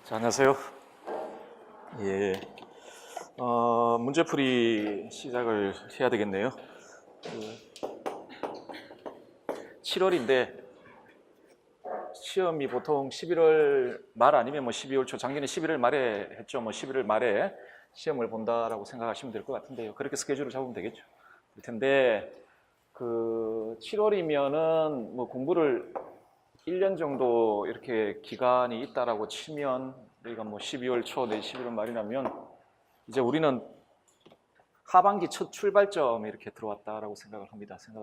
자, 안녕하세요. 예, 문제풀이 시작을 해야 되겠네요. 7월인데 시험이 보통 11월 말 아니면 12월 초, 작년에 11월 말에 했죠. 11월 말에 시험을 본다라고 생각하시면 될 것 같은데요. 그렇게 스케줄을 잡으면 되겠죠. 그럴 텐데 7월이면은 공부를 1년 정도 이렇게 기간이 있다라고 치면 우리가 12월 초 내 11월 말이라면 이제 우리는 하반기 첫 출발점에 이렇게 들어왔다라고 생각을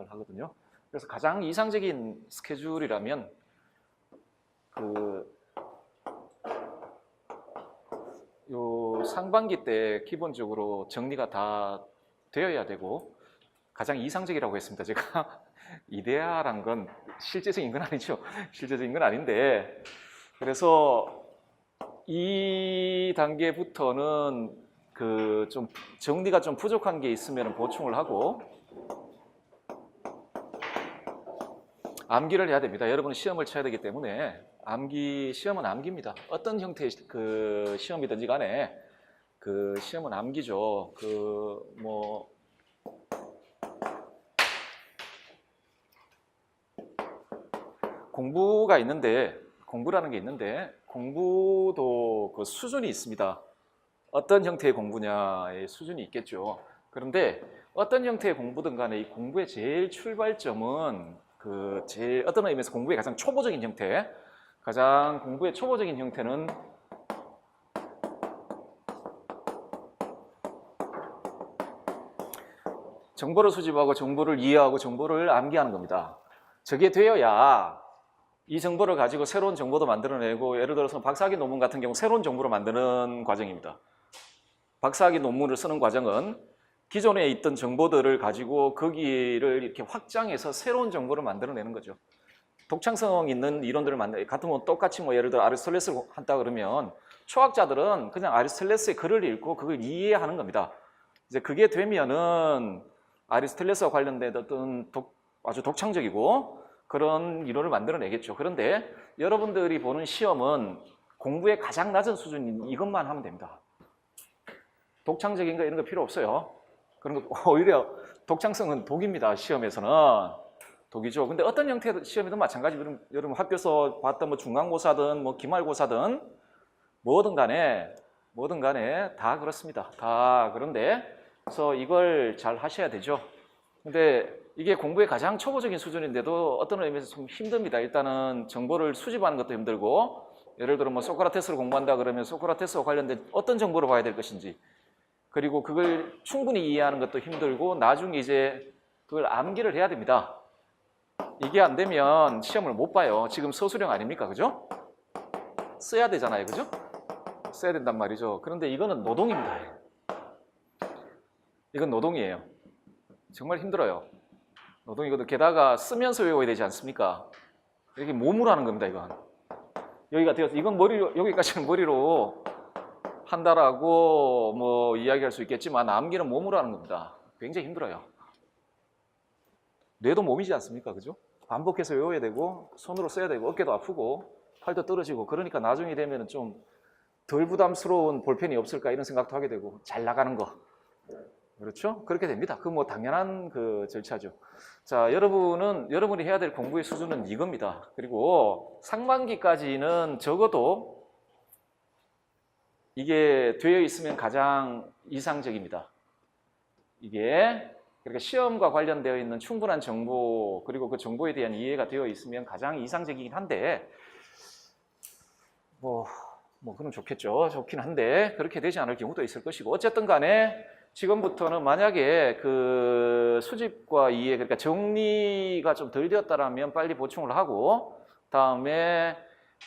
하거든요. 그래서 가장 이상적인 스케줄이라면 요 상반기 때 기본적으로 정리가 다 되어야 되고, 가장 이상적이라고 했습니다. 제가 이데아란 건 실제적인 건 아니죠. 실제적인 건 아닌데, 그래서 이 단계부터는 좀 정리가 좀 부족한 게 있으면 보충을 하고 암기를 해야 됩니다. 여러분은 시험을 쳐야 되기 때문에 시험은 암기입니다. 어떤 형태의 시험이든지 간에 시험은 암기죠. 공부라는 게 있는데 공부도 수준이 있습니다. 어떤 형태의 공부냐의 수준이 있겠죠. 그런데 어떤 형태의 공부든 간에 이 공부의 제일 출발점은 어떤 의미에서 공부의 가장 초보적인 형태, 공부의 초보적인 형태는 정보를 수집하고 정보를 이해하고 정보를 암기하는 겁니다. 저게 되어야 이 정보를 가지고 새로운 정보도 만들어내고, 예를 들어서 박사학위 논문 같은 경우 새로운 정보를 만드는 과정입니다. 박사학위 논문을 쓰는 과정은 기존에 있던 정보들을 가지고 거기를 이렇게 확장해서 새로운 정보를 만들어내는 거죠. 독창성 있는 이론들을 같으면 똑같이 예를 들어 아리스토텔레스를 한다 그러면 초학자들은 그냥 아리스토텔레스의 글을 읽고 그걸 이해하는 겁니다. 이제 그게 되면은 아리스토텔레스와 관련된 어떤 아주 독창적이고 그런 이론을 만들어내겠죠. 그런데 여러분들이 보는 시험은 공부의 가장 낮은 수준인 이것만 하면 됩니다. 독창적인 거 이런 거 필요 없어요. 그런 거 오히려 독창성은 독입니다. 시험에서는 독이죠. 근데 어떤 형태의 시험이든 마찬가지. 여러분 학교에서 봤던 중간고사든 기말고사든 뭐든 간에 다 그렇습니다. 다 그런데 그래서 이걸 잘 하셔야 되죠. 근데 이게 공부의 가장 초보적인 수준인데도 어떤 의미에서 좀 힘듭니다. 일단은 정보를 수집하는 것도 힘들고, 예를 들어 소크라테스를 공부한다 그러면 소크라테스와 관련된 어떤 정보를 봐야 될 것인지, 그리고 그걸 충분히 이해하는 것도 힘들고, 나중에 이제 그걸 암기를 해야 됩니다. 이게 안 되면 시험을 못 봐요. 지금 서술형 아닙니까? 그죠? 써야 되잖아요. 그죠? 써야 된단 말이죠. 그런데 이거는 노동입니다. 이건 노동이에요. 정말 힘들어요. 노동이거든. 게다가 쓰면서 외워야 되지 않습니까? 이렇게 몸으로 하는 겁니다. 이건 여기가 되어서 이건 여기까지는 머리로 한다라고 이야기할 수 있겠지만 암기는 몸으로 하는 겁니다. 굉장히 힘들어요. 뇌도 몸이지 않습니까? 그죠? 반복해서 외워야 되고 손으로 써야 되고 어깨도 아프고 팔도 떨어지고, 그러니까 나중에 되면 좀 덜 부담스러운 볼펜이 없을까 이런 생각도 하게 되고, 잘 나가는 거. 그렇죠? 그렇게 됩니다. 당연한 절차죠. 자, 여러분이 해야 될 공부의 수준은 이겁니다. 그리고 상반기까지는 적어도 이게 되어 있으면 가장 이상적입니다. 그러니까 시험과 관련되어 있는 충분한 정보, 그리고 그 정보에 대한 이해가 되어 있으면 가장 이상적이긴 한데, 그럼 좋겠죠. 좋긴 한데, 그렇게 되지 않을 경우도 있을 것이고, 어쨌든 간에 지금부터는 만약에 수집과 이해, 그러니까 정리가 좀 덜 되었다라면 빨리 보충을 하고,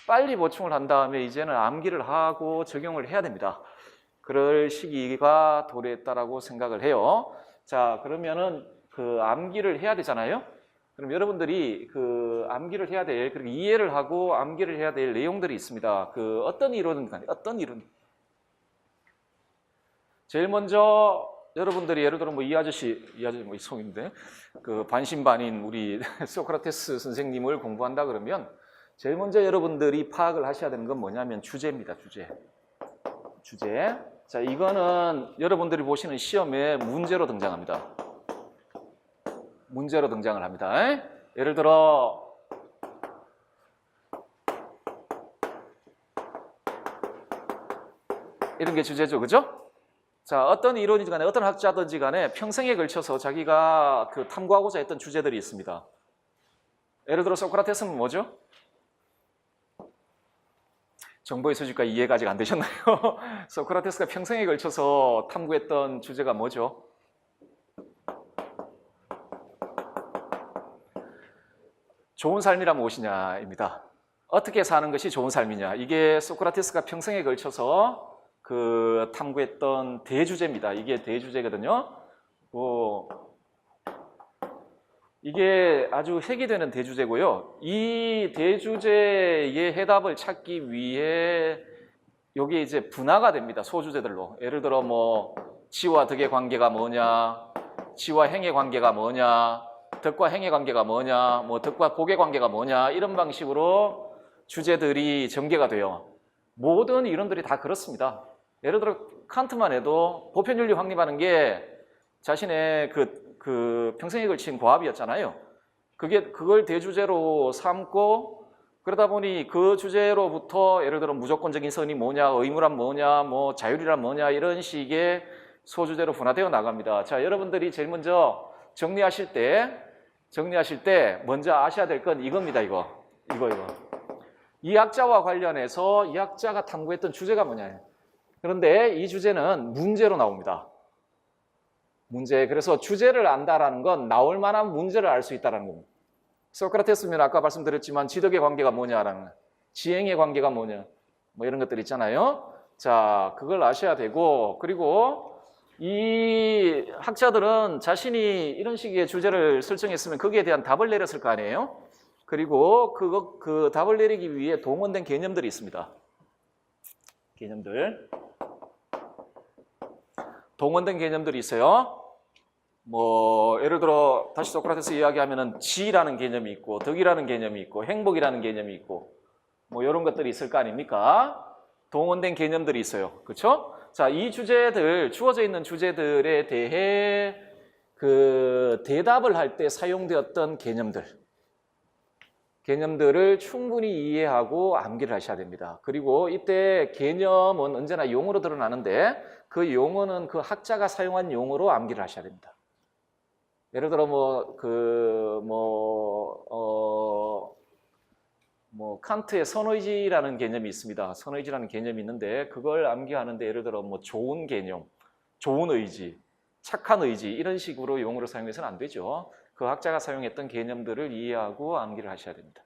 빨리 보충을 한 다음에 이제는 암기를 하고 적용을 해야 됩니다. 그럴 시기가 도래했다라고 생각을 해요. 자, 그러면은 암기를 해야 되잖아요. 그럼 여러분들이 암기를 해야 될, 그리고 이해를 하고 암기를 해야 될 내용들이 있습니다. 어떤 이론. 제일 먼저 여러분들이 예를 들어 이 아저씨 성인데 반신반인 우리 소크라테스 선생님을 공부한다 그러면 제일 먼저 여러분들이 파악을 하셔야 되는 건 뭐냐면 주제입니다. 주제. 자, 이거는 여러분들이 보시는 시험에 문제로 등장합니다. 문제로 등장을 합니다. 예를 들어 이런 게 주제죠. 그죠? 자, 어떤 이론이든 간에 어떤 학자든지 간에 평생에 걸쳐서 자기가 그 탐구하고자 했던 주제들이 있습니다. 예를 들어 소크라테스는 뭐죠? 정보의 수집과 이해가 아직 안 되셨나요? 소크라테스가 평생에 걸쳐서 탐구했던 주제가 뭐죠? 좋은 삶이란 무엇이냐입니다. 어떻게 사는 것이 좋은 삶이냐. 이게 소크라테스가 평생에 걸쳐서 그 탐구했던 대주제입니다. 이게 대주제거든요. 이게 아주 핵이 되는 대주제고요. 이 대주제의 해답을 찾기 위해 여기 이제 분화가 됩니다. 소주제들로. 예를 들어 뭐 지와 덕의 관계가 뭐냐, 지와 행의 관계가 뭐냐, 덕과 행의 관계가 뭐냐, 뭐 덕과 복의 관계가 뭐냐, 이런 방식으로 주제들이 전개가 돼요. 모든 이론들이 다 그렇습니다. 예를 들어 칸트만 해도 보편윤리 확립하는 게 자신의 그 평생에 걸친 과업이었잖아요. 그걸 대주제로 삼고 그러다 보니 그 주제로부터 예를 들어 무조건적인 선이 뭐냐, 의무란 뭐냐, 뭐 자율이란 뭐냐 이런 식의 소주제로 분화되어 나갑니다. 자, 여러분들이 제일 먼저 정리하실 때 먼저 아셔야 될 건 이겁니다. 이거. 이 학자와 관련해서 이 학자가 탐구했던 주제가 뭐냐. 그런데 이 주제는 문제로 나옵니다. 문제. 그래서 주제를 안다라는 건 나올 만한 문제를 알 수 있다는 겁니다. 소크라테스면 아까 말씀드렸지만 지덕의 관계가 뭐냐라는 거, 지행의 관계가 뭐냐, 뭐 이런 것들 있잖아요. 자, 그걸 아셔야 되고, 그리고 이 학자들은 자신이 이런 식의 주제를 설정했으면 거기에 대한 답을 내렸을 거 아니에요. 그리고 그 답을 내리기 위해 동원된 개념들이 있습니다. 동원된 개념들이 있어요. 뭐 예를 들어 다시 소크라테스 이야기하면은 지라는 개념이 있고 덕이라는 개념이 있고 행복이라는 개념이 있고 뭐 이런 것들이 있을 거 아닙니까? 동원된 개념들이 있어요. 그렇죠? 자, 이 주제들, 주어져 있는 주제들에 대해 그 대답을 할 때 사용되었던 개념들을 충분히 이해하고 암기를 하셔야 됩니다. 그리고 이때 개념은 언제나 용어로 드러나는데 그 용어는 그 학자가 사용한 용어로 암기를 하셔야 됩니다. 예를 들어 칸트의 선의지라는 개념이 있습니다. 선의지라는 개념이 있는데 그걸 암기하는데 예를 들어 뭐 좋은 개념, 좋은 의지, 착한 의지 이런 식으로 용어를 사용해서는 안 되죠. 그 학자가 사용했던 개념들을 이해하고 암기를 하셔야 됩니다.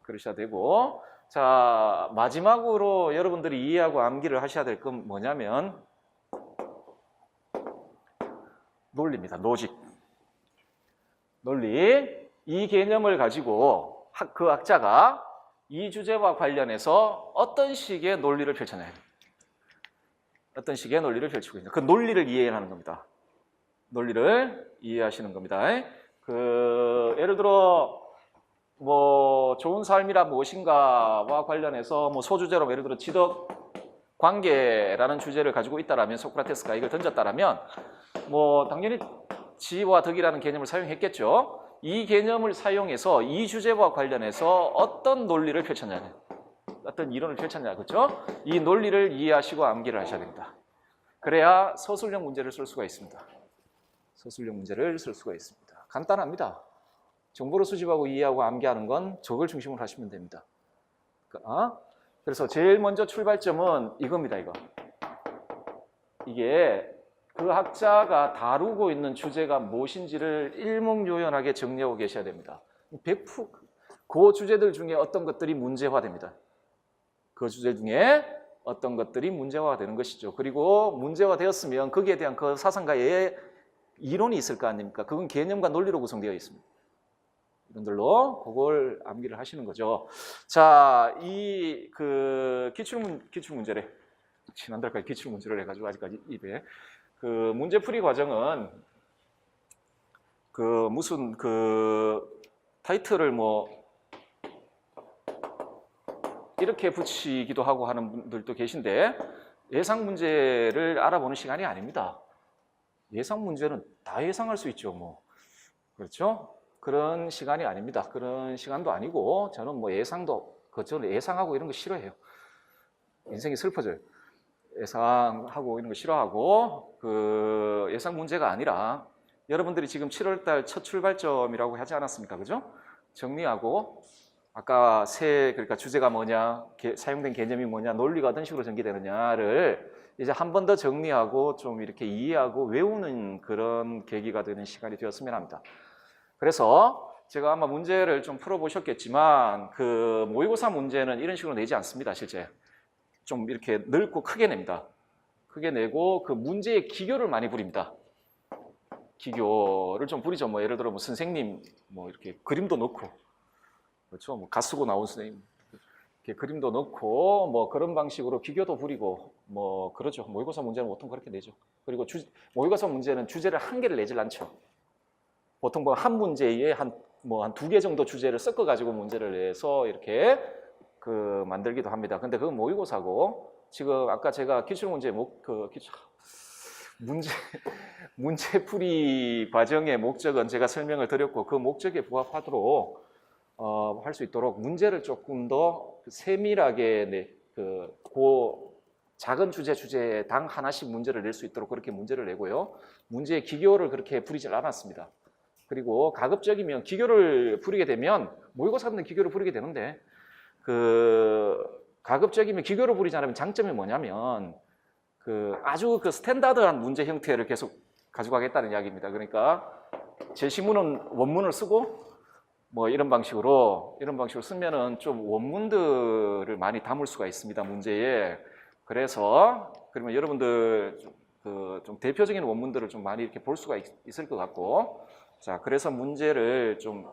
그러셔야 되고, 자, 마지막으로 여러분들이 이해하고 암기를 하셔야 될 건 뭐냐면 논리입니다. 논리. 이 개념을 가지고 그 학자가 이 주제와 관련해서 어떤 식의 논리를 펼쳐내요. 어떤 식의 논리를 펼치고 있는 그 논리를 이해하는 겁니다. 논리를 이해하시는 겁니다. 예를 들어 뭐 좋은 삶이란 무엇인가와 관련해서 뭐 소주제로 예를 들어 지덕 관계라는 주제를 가지고 있다라면 소크라테스가 이걸 던졌다라면 뭐 당연히 지와 덕이라는 개념을 사용했겠죠. 이 개념을 사용해서 이 주제와 관련해서 어떤 논리를 펼쳤냐, 어떤 이론을 펼쳤냐, 그렇죠? 이 논리를 이해하시고 암기를 하셔야 됩니다. 그래야 서술형 문제를 쓸 수가 있습니다. 서술형 문제를 쓸 수가 있습니다. 간단합니다. 정보를 수집하고 이해하고 암기하는 건 저걸 중심으로 하시면 됩니다. 그래서 제일 먼저 출발점은 이겁니다. 이게 그 학자가 다루고 있는 주제가 무엇인지를 일목요연하게 정리하고 계셔야 됩니다. 그 주제들 중에 어떤 것들이 문제화됩니다. 그 주제 중에 어떤 것들이 문제화되는 것이죠. 그리고 문제화되었으면 거기에 대한 그 사상가의 이론이 있을 거 아닙니까? 그건 개념과 논리로 구성되어 있습니다. 이런들로 그걸 암기를 하시는 거죠. 자, 이 기출문제래. 지난달까지 기출문제를 해가지고 아직까지 입에. 그 문제풀이 과정은 무슨 타이틀을 이렇게 붙이기도 하고 하는 분들도 계신데 예상 문제를 알아보는 시간이 아닙니다. 예상 문제는 다 예상할 수 있죠, 뭐. 그렇죠? 그런 시간이 아닙니다. 그런 시간도 아니고 저는 뭐 예상도 저는 예상하고 이런 거 싫어해요. 인생이 슬퍼져요. 예상하고 이런 거 싫어하고 그 예상 문제가 아니라 여러분들이 지금 7월달 첫 출발점이라고 하지 않았습니까? 그죠? 정리하고 아까 그러니까 주제가 뭐냐, 사용된 개념이 뭐냐, 논리가 어떤 식으로 전개되느냐를 이제 한 번 더 정리하고 좀 이렇게 이해하고 외우는 그런 계기가 되는 시간이 되었으면 합니다. 그래서 제가 아마 문제를 좀 풀어보셨겠지만 그 모의고사 문제는 이런 식으로 내지 않습니다. 실제 좀 이렇게 넓고 크게 냅니다. 크게 내고 그 문제의 기교를 많이 부립니다. 기교를 좀 부리죠. 뭐 예를 들어 뭐 선생님 뭐 이렇게 그림도 넣고, 그렇죠? 뭐 가쓰고 나온 선생님 이렇게 그림도 넣고 뭐 그런 방식으로 기교도 부리고 뭐 그러죠. 모의고사 문제는 보통 그렇게 내죠. 그리고 모의고사 문제는 주제를 한 개를 내질 않죠. 보통 뭐 한 문제에 한 두 개 정도 주제를 섞어 가지고 문제를 내서 이렇게 그 만들기도 합니다. 근데 그건 모의고사고 지금 아까 제가 기출문제 문제풀이 과정의 목적은 제가 설명을 드렸고 그 목적에 부합하도록 할 수 있도록 문제를 조금 더 세밀하게 작은 주제당 하나씩 문제를 낼 수 있도록 그렇게 문제를 내고요. 문제의 기교를 그렇게 부리질 않았습니다. 그리고 가급적이면 기교를 부리게 되면 모의고사는 기교를 부리게 되는데 가급적이면 기교를 부리지 않으면 장점이 뭐냐면 아주 스탠다드한 문제 형태를 계속 가지고 가겠다는 이야기입니다. 그러니까 제시문은 원문을 쓰고 뭐 이런 방식으로 쓰면은 좀 원문들을 많이 담을 수가 있습니다. 문제에. 그래서 그러면 여러분들 좀 대표적인 원문들을 좀 많이 이렇게 볼 수가 있을 것 같고, 자 그래서 문제를 좀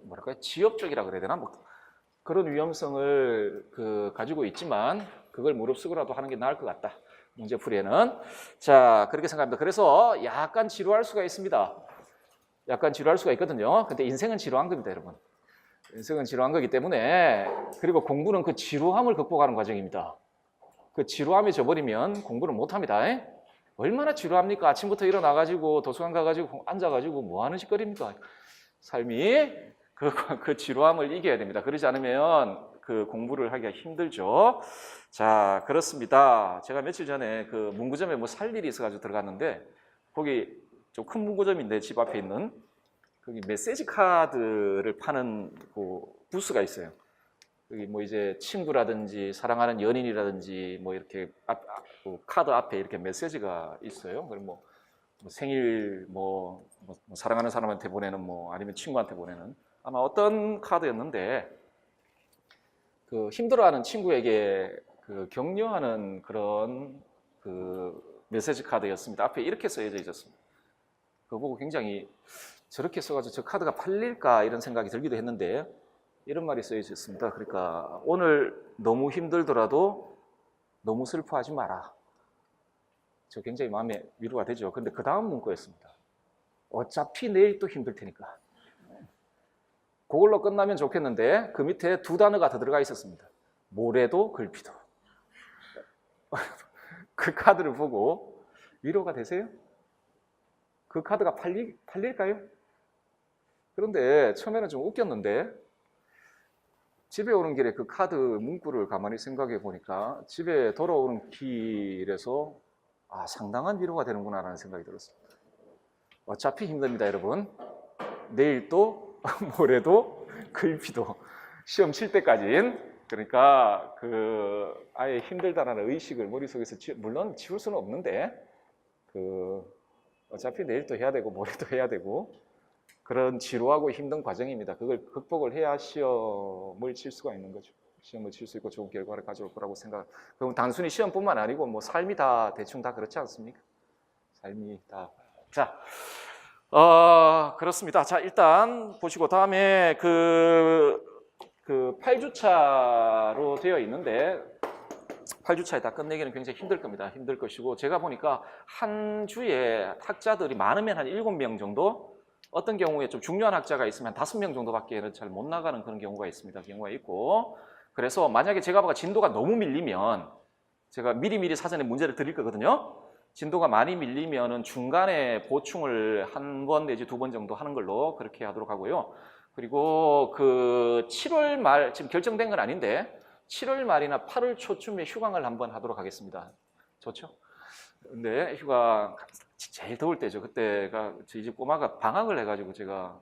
뭐랄까요, 지엽적이라 그래야 되나, 뭐 그런 위험성을 가지고 있지만 그걸 무릅쓰고라도 하는 게 나을 것 같다. 문제풀이에는. 자 그렇게 생각합니다. 그래서 약간 지루할 수가 있습니다. 약간 지루할 수가 있거든요. 근데 인생은 지루한 겁니다, 여러분. 인생은 지루한 거기 때문에, 그리고 공부는 그 지루함을 극복하는 과정입니다. 그 지루함에 져버리면 공부를 못합니다. 얼마나 지루합니까? 아침부터 일어나가지고 도서관 가가지고 앉아가지고 뭐 하는 짓거리입니까? 삶이 그 지루함을 이겨야 됩니다. 그러지 않으면 그 공부를 하기가 힘들죠. 자, 그렇습니다. 제가 며칠 전에 그 문구점에 뭐 살 일이 있어가지고 들어갔는데 거기 좀 큰 문구점인데 집 앞에 있는 거기 메시지 카드를 파는 그 부스가 있어요. 여기 뭐 이제 친구라든지 사랑하는 연인이라든지 뭐 이렇게 카드 앞에 이렇게 메시지가 있어요. 그럼 뭐 생일 사랑하는 사람한테 보내는 아니면 친구한테 보내는 아마 어떤 카드였는데 그 힘들어하는 친구에게 그 격려하는 그런 그 메시지 카드였습니다. 앞에 이렇게 써져 있었습니다. 그거 보고 굉장히 저렇게 써가지고 저 카드가 팔릴까 이런 생각이 들기도 했는데 이런 말이 써져 있습니다. 그러니까 오늘 너무 힘들더라도 너무 슬퍼하지 마라. 저 굉장히 마음에 위로가 되죠. 근데 그 다음 문구였습니다. 어차피 내일 또 힘들 테니까. 그걸로 끝나면 좋겠는데 그 밑에 두 단어가 더 들어가 있었습니다. 모레도 글피도. 그 카드를 보고 위로가 되세요? 그 카드가 팔릴까요? 그런데 처음에는 좀 웃겼는데 집에 오는 길에 그 카드 문구를 가만히 생각해 보니까 집에 돌아오는 길에서 상당한 위로가 되는구나라는 생각이 들었습니다. 어차피 힘듭니다, 여러분. 내일도 모레도 글피도 시험 칠 때까지는. 그러니까 아예 힘들다라는 의식을 머릿속에서 물론 지울 수는 없는데 어차피 내일도 해야 되고 모레도 해야 되고 그런 지루하고 힘든 과정입니다. 그걸 극복을 해야 시험을 칠 수가 있는 거죠. 시험을 칠 수 있고 좋은 결과를 가져올 거라고 그럼 단순히 시험뿐만 아니고 삶이 다 대충 다 그렇지 않습니까? 삶이 다. 자, 그렇습니다. 자, 일단 보시고 다음에 그 8주차로 되어 있는데 8주차에 다 끝내기는 굉장히 힘들 겁니다. 힘들 것이고 제가 보니까 한 주에 학자들이 많으면 한 7명 정도, 어떤 경우에 좀 중요한 학자가 있으면 한 5명 정도밖에 잘 못 나가는 그런 경우가 있습니다. 경우가 있고 그래서 만약에 제가 봐가 진도가 너무 밀리면 제가 미리미리 사전에 문제를 드릴 거거든요. 진도가 많이 밀리면은 중간에 보충을 한 번 내지 2번 정도 하는 걸로 그렇게 하도록 하고요. 그리고 그 7월 말, 지금 결정된 건 아닌데 7월 말이나 8월 초쯤에 휴강을 한번 하도록 하겠습니다. 좋죠? 근데 휴가 제일 더울 때죠. 그때가 저희 집 꼬마가 방학을 해가지고 제가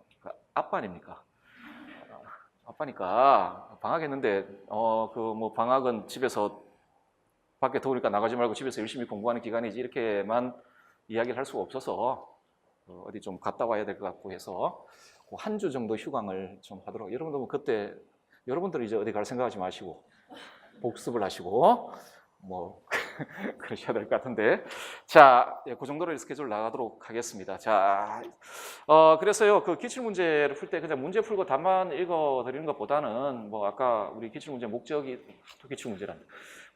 아빠 아닙니까? 아빠니까 방학했는데 그 뭐 방학은 집에서 밖에 더우니까 나가지 말고 집에서 열심히 공부하는 기간이지 이렇게만 이야기를 할 수가 없어서 어디 좀 갔다 와야 될 것 같고 해서 한 주 정도 휴강을 좀 하도록. 여러분들 뭐 그때 여러분들은 이제 어디 갈 생각하지 마시고 복습을 하시고 뭐 그러셔야 될 것 같은데 자, 그 정도로 스케줄 나가도록 하겠습니다. 자, 그래서요 그 기출 문제를 풀 때 그냥 문제 풀고 답만 읽어 드리는 것보다는 뭐 아까 우리 기출 문제 목적이 기출 문제란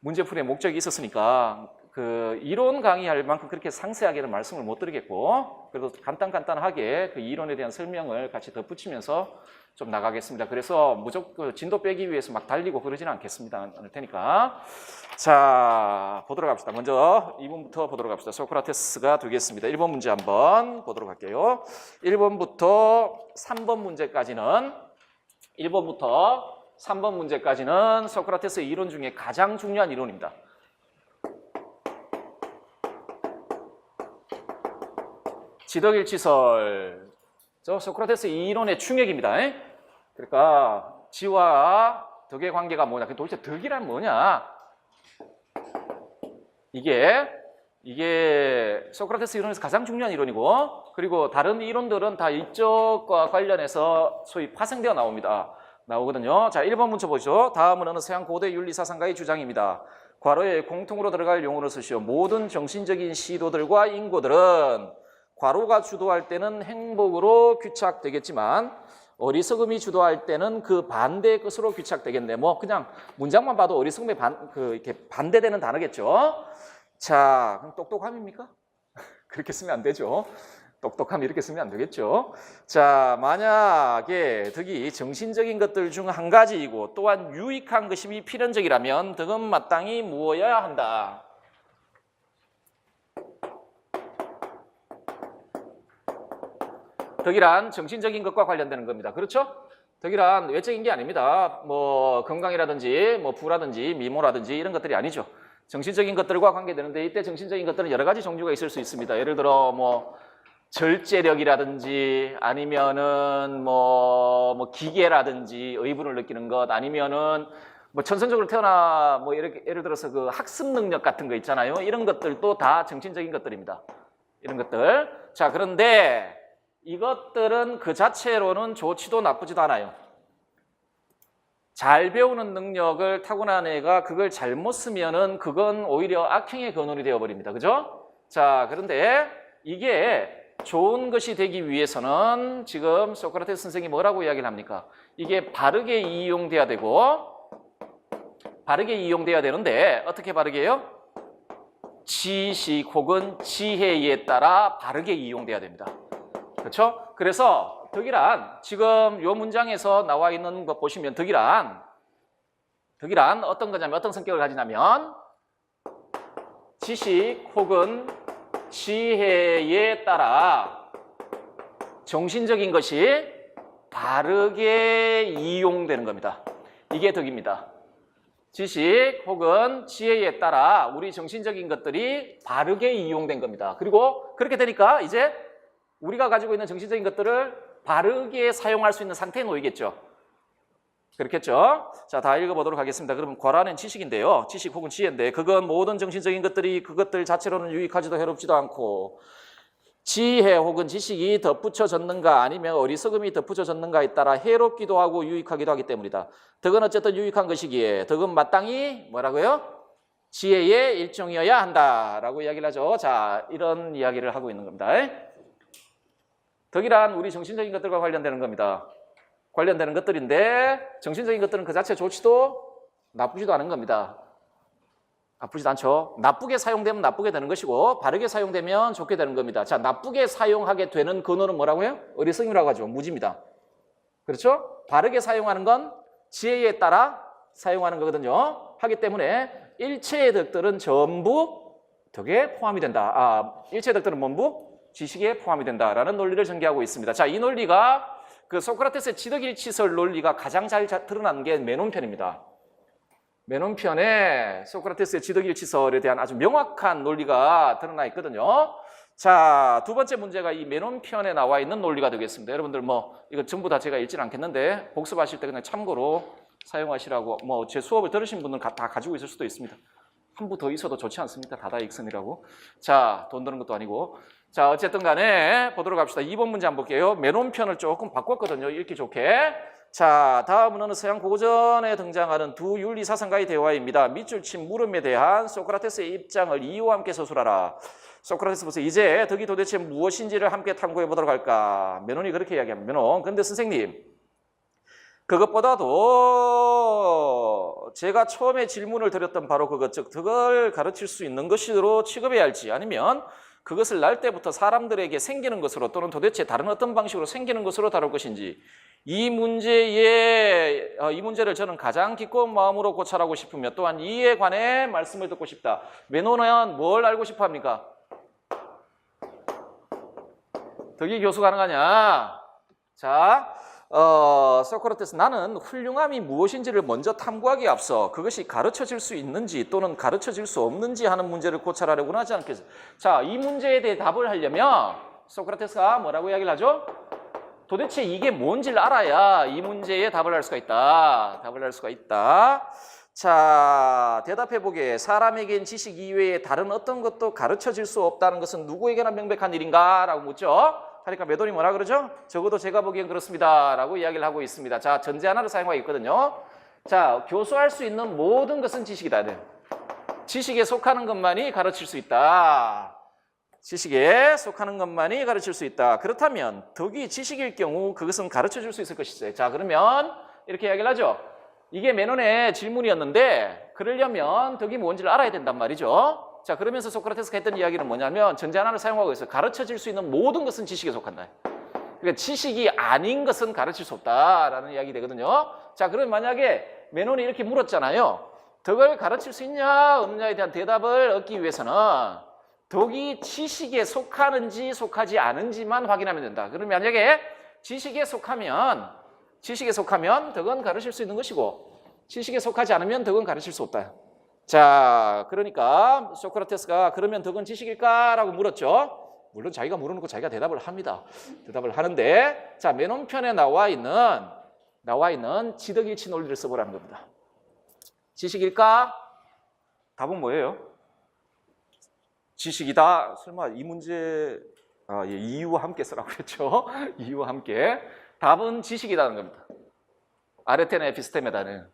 문제풀이의 목적이 있었으니까 그 이론 강의할 만큼 그렇게 상세하게는 말씀을 못 드리겠고 그래도 간단하게 그 이론에 대한 설명을 같이 덧붙이면서 좀 나가겠습니다. 그래서 무조건 진도 빼기 위해서 막 달리고 그러지는 않겠습니다. 않을 테니까. 자, 보도록 합시다. 먼저 2번부터 보도록 합시다. 소크라테스가 되겠습니다. 1번 문제 한번 보도록 할게요. 1번부터 3번 문제까지는 1번부터 3번 문제까지는 소크라테스의 이론 중에 가장 중요한 이론입니다. 지덕일치설. 소크라테스 이론의 충격입니다. 그러니까 지와 덕의 관계가 뭐냐? 도대체 덕이란 뭐냐? 이게 소크라테스 이론에서 가장 중요한 이론이고 그리고 다른 이론들은 다 이쪽과 관련해서 소위 파생되어 나오거든요. 자, 1번 문제 보시죠. 다음은 어느 서양 고대 윤리 사상가의 주장입니다. 괄호에 공통으로 들어갈 용어를 쓰시오. 모든 정신적인 시도들과 인고들은 괄호가 주도할 때는 행복으로 귀착되겠지만 어리석음이 주도할 때는 그 반대의 것으로 귀착되겠네. 뭐 그냥 문장만 봐도 어리석음에 이렇게 반대되는 단어겠죠. 자, 그럼 똑똑함입니까? 그렇게 쓰면 안 되죠. 똑똑함 이렇게 쓰면 안 되겠죠. 자, 만약에 덕이 정신적인 것들 중 한 가지이고 또한 유익한 것이 필연적이라면 덕은 마땅히 무엇이어야 한다. 덕이란 정신적인 것과 관련되는 겁니다. 그렇죠? 덕이란 외적인 게 아닙니다. 뭐 건강이라든지 뭐 부라든지 미모라든지 이런 것들이 아니죠. 정신적인 것들과 관계되는데 이때 정신적인 것들은 여러 가지 종류가 있을 수 있습니다. 예를 들어 뭐 절제력이라든지 아니면은 뭐 기계라든지 의분을 느끼는 것 아니면은 뭐 천성적으로 태어나 뭐 이렇게 예를 들어서 그 학습 능력 같은 거 있잖아요. 이런 것들도 다 정신적인 것들입니다. 이런 것들. 자, 그런데 이것들은 그 자체로는 좋지도 나쁘지도 않아요. 잘 배우는 능력을 타고난 애가 그걸 잘못 쓰면은 그건 오히려 악행의 근원이 되어버립니다. 그죠? 자, 그런데 이게 좋은 것이 되기 위해서는 지금 소크라테스 선생이 뭐라고 이야기를 합니까? 이게 바르게 이용돼야 되고 바르게 이용돼야 되는데 어떻게 바르게 해요? 지식 혹은 지혜에 따라 바르게 이용돼야 됩니다. 그렇죠? 그래서 덕이란 지금 이 문장에서 나와 있는 거 보시면 덕이란 어떤 거냐면 어떤 성격을 가지냐면 지식 혹은 지혜에 따라 정신적인 것이 바르게 이용되는 겁니다. 이게 덕입니다. 지식 혹은 지혜에 따라 우리 정신적인 것들이 바르게 이용된 겁니다. 그리고 그렇게 되니까 이제 우리가 가지고 있는 정신적인 것들을 바르게 사용할 수 있는 상태에 놓이겠죠. 그렇겠죠? 자, 다 읽어보도록 하겠습니다. 그럼 괄호는 지식인데요. 지식 혹은 지혜인데 그건 모든 정신적인 것들이 그것들 자체로는 유익하지도 해롭지도 않고 지혜 혹은 지식이 덧붙여졌는가 아니면 어리석음이 덧붙여졌는가에 따라 해롭기도 하고 유익하기도 하기 때문이다. 덕은 어쨌든 유익한 것이기에 덕은 마땅히 뭐라고요? 지혜의 일종이어야 한다라고 이야기를 하죠. 자, 이런 이야기를 하고 있는 겁니다. 덕이란 우리 정신적인 것들과 관련되는 겁니다. 관련되는 것들인데 정신적인 것들은 그 자체 좋지도 나쁘지도 않은 겁니다. 나쁘지도 않죠. 나쁘게 사용되면 나쁘게 되는 것이고 바르게 사용되면 좋게 되는 겁니다. 자, 나쁘게 사용하게 되는 근원은 뭐라고 해요? 어리석음이라고 하죠. 무지입니다. 그렇죠? 바르게 사용하는 건 지혜에 따라 사용하는 거거든요. 하기 때문에 일체의 덕들은 전부 덕에 포함이 된다. 일체의 덕들은 전부 지식에 포함이 된다라는 논리를 전개하고 있습니다. 자, 이 논리가 그 소크라테스의 지덕일치설 논리가 가장 잘 드러난 게 메논편입니다. 메논편에 소크라테스의 지덕일치설에 대한 아주 명확한 논리가 드러나 있거든요. 자, 두 번째 문제가 이 메논편에 나와 있는 논리가 되겠습니다. 여러분들 뭐 이거 전부 다 제가 읽지는 않겠는데 복습하실 때 그냥 참고로 사용하시라고 뭐 제 수업을 들으신 분은 다 가지고 있을 수도 있습니다. 한 부 더 있어도 좋지 않습니까? 다다익선이라고. 자, 돈 드는 것도 아니고. 자, 어쨌든 간에 보도록 합시다. 2번 문제 한번 볼게요. 메논편을 조금 바꿨거든요. 읽기 좋게. 자, 다음은 서양 고전에 등장하는 두 윤리사상가의 대화입니다. 밑줄 친 물음에 대한 소크라테스의 입장을 이유와 함께 서술하라. 소크라테스 보세요. 이제 덕이 도대체 무엇인지를 함께 탐구해 보도록 할까. 메논이 그렇게 이야기합니다. 메논. 근데 선생님, 그것보다도 제가 처음에 질문을 드렸던 바로 그것, 즉 덕을 가르칠 수 있는 것으로 취급해야 할지 아니면 그것을 날 때부터 사람들에게 생기는 것으로 또는 도대체 다른 어떤 방식으로 생기는 것으로 다룰 것인지 이 문제를 저는 가장 기꺼운 마음으로 고찰하고 싶으며 또한 이에 관해 말씀을 듣고 싶다. 메논은 뭘 알고 싶어 합니까? 덕이 교수 가능하냐? 자, 소크라테스 나는 훌륭함이 무엇인지를 먼저 탐구하기에 앞서 그것이 가르쳐질 수 있는지 또는 가르쳐질 수 없는지 하는 문제를 고찰하려고는 하지 않겠어. 자, 이 문제에 대해 답을 하려면 소크라테스가 뭐라고 이야기를 하죠? 도대체 이게 뭔지를 알아야 이 문제에 답을 할 수가 있다. 답을 할 수가 있다. 자, 대답해보게. 사람에겐 지식 이외에 다른 어떤 것도 가르쳐질 수 없다는 것은 누구에게나 명백한 일인가? 라고 묻죠. 하니까 메논이 뭐라 그러죠? 적어도 제가 보기엔 그렇습니다. 라고 이야기를 하고 있습니다. 자, 전제 하나를 사용하고 있거든요. 자, 교수할 수 있는 모든 것은 지식이다. 네. 지식에 속하는 것만이 가르칠 수 있다. 지식에 속하는 것만이 가르칠 수 있다. 그렇다면 덕이 지식일 경우 그것은 가르쳐줄 수 있을 것이죠. 자, 그러면 이렇게 이야기를 하죠. 이게 메논의 질문이었는데 그러려면 덕이 뭔지를 알아야 된단 말이죠. 자, 그러면서 소크라테스가 했던 이야기는 뭐냐면 전제 하나를 사용하고 있어요. 가르쳐질 수 있는 모든 것은 지식에 속한다. 그러니까 지식이 아닌 것은 가르칠 수 없다라는 이야기 되거든요. 자, 그럼 만약에 메논이 이렇게 물었잖아요. 덕을 가르칠 수 있냐 없느냐에 대한 대답을 얻기 위해서는 덕이 지식에 속하는지 속하지 않은지만 확인하면 된다. 그러면 만약에 지식에 속하면 덕은 가르칠 수 있는 것이고 지식에 속하지 않으면 덕은 가르칠 수 없다. 자, 그러니까 소크라테스가 그러면 덕은 지식일까라고 물었죠. 물론 자기가 물어놓고 자기가 대답을 합니다. 대답을 하는데 자, 메논편에 나와 있는 지덕일치 논리를 써보라는 겁니다. 지식일까? 답은 뭐예요? 지식이다. 설마 이 문제 예, 이유와 함께 쓰라고 그랬죠. 이유와 함께. 답은 지식이라는 겁니다. 아레테네 에피스테메다는.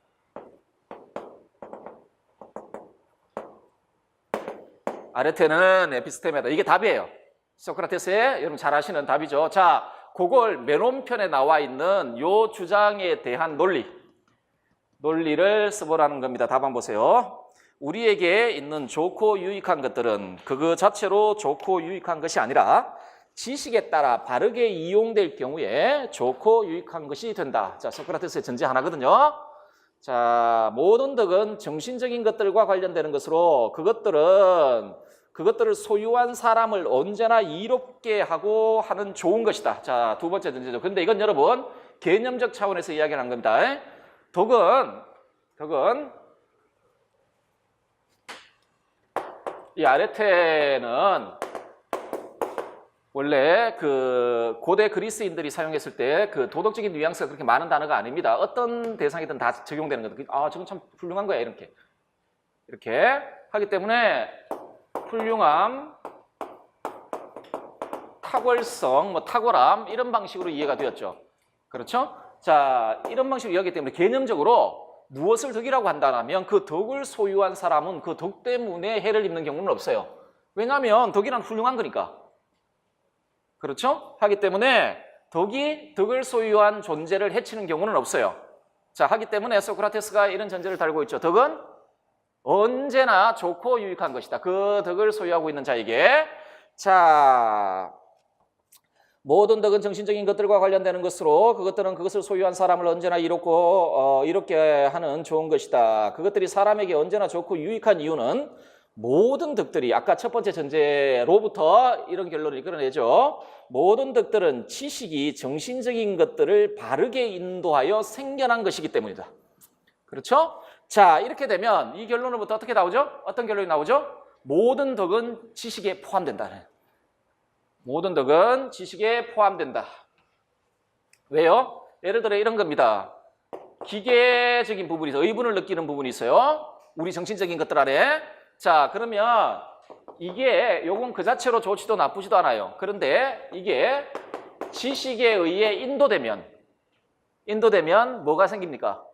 아레테는 에피스테메다. 이게 답이에요. 소크라테스의 여러분 잘 아시는 답이죠. 자, 그걸 메논편에 나와 있는 요 주장에 대한 논리를 써보라는 겁니다. 답 한번 보세요. 우리에게 있는 좋고 유익한 것들은 그거 자체로 좋고 유익한 것이 아니라 지식에 따라 바르게 이용될 경우에 좋고 유익한 것이 된다. 자, 소크라테스의 전제 하나거든요. 자, 모든 덕은 정신적인 것들과 관련되는 것으로 그것들을 소유한 사람을 언제나 이롭게 하고 하는 좋은 것이다. 자, 두 번째 전제죠. 근데 이건 여러분 개념적 차원에서 이야기를 한 겁니다. 덕은 이 아레테는 원래 그 고대 그리스인들이 사용했을 때 그 도덕적인 뉘앙스가 그렇게 많은 단어가 아닙니다. 어떤 대상이든 다 적용되는 거다. 아, 저건 참 훌륭한 거야. 이렇게 하기 때문에 훌륭함, 탁월성, 뭐 탁월함 이런 방식으로 이해가 되었죠. 그렇죠? 자, 이런 방식으로 이해하기 때문에 개념적으로 무엇을 덕이라고 한다면 그 덕을 소유한 사람은 그 덕 때문에 해를 입는 경우는 없어요. 왜냐하면 덕이란 훌륭한 거니까. 그렇죠? 하기 때문에 덕을 소유한 존재를 해치는 경우는 없어요. 자, 하기 때문에 소크라테스가 이런 전제를 달고 있죠. 덕은 언제나 좋고 유익한 것이다. 그 덕을 소유하고 있는 자에게. 자, 모든 덕은 정신적인 것들과 관련되는 것으로 그것들은 그것을 소유한 사람을 언제나 이롭게 하는 좋은 것이다. 그것들이 사람에게 언제나 좋고 유익한 이유는 모든 덕들이 아까 첫 번째 전제로부터 이런 결론을 이끌어내죠. 모든 덕들은 지식이 정신적인 것들을 바르게 인도하여 생겨난 것이기 때문이다. 그렇죠? 자, 이렇게 되면 이 결론으로부터 어떻게 나오죠? 어떤 결론이 나오죠? 모든 덕은 지식에 포함된다는. 모든 덕은 지식에 포함된다. 왜요? 예를 들어 이런 겁니다. 기계적인 부분이 있어요. 의분을 느끼는 부분이 있어요. 우리 정신적인 것들 안에. 자, 그러면 이게 요건 그 자체로 좋지도 나쁘지도 않아요. 그런데 이게 지식에 의해 인도되면 뭐가 생깁니까?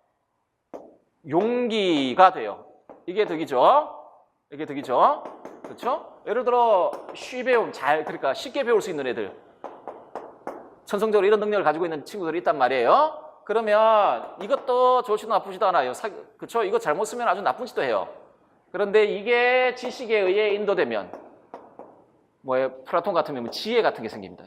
용기가 돼요. 이게 덕이죠. 이게 덕이죠. 그렇죠? 예를 들어 그러니까 쉽게 배울 수 있는 애들, 천성적으로 이런 능력을 가지고 있는 친구들이 있단 말이에요. 그러면 이것도 좋지도 나쁘지도 않아요. 그렇죠? 이거 잘못 쓰면 아주 나쁜 짓도 해요. 그런데 이게 지식에 의해 인도되면 뭐예요? 플라톤 같으면 지혜 같은 게 생깁니다.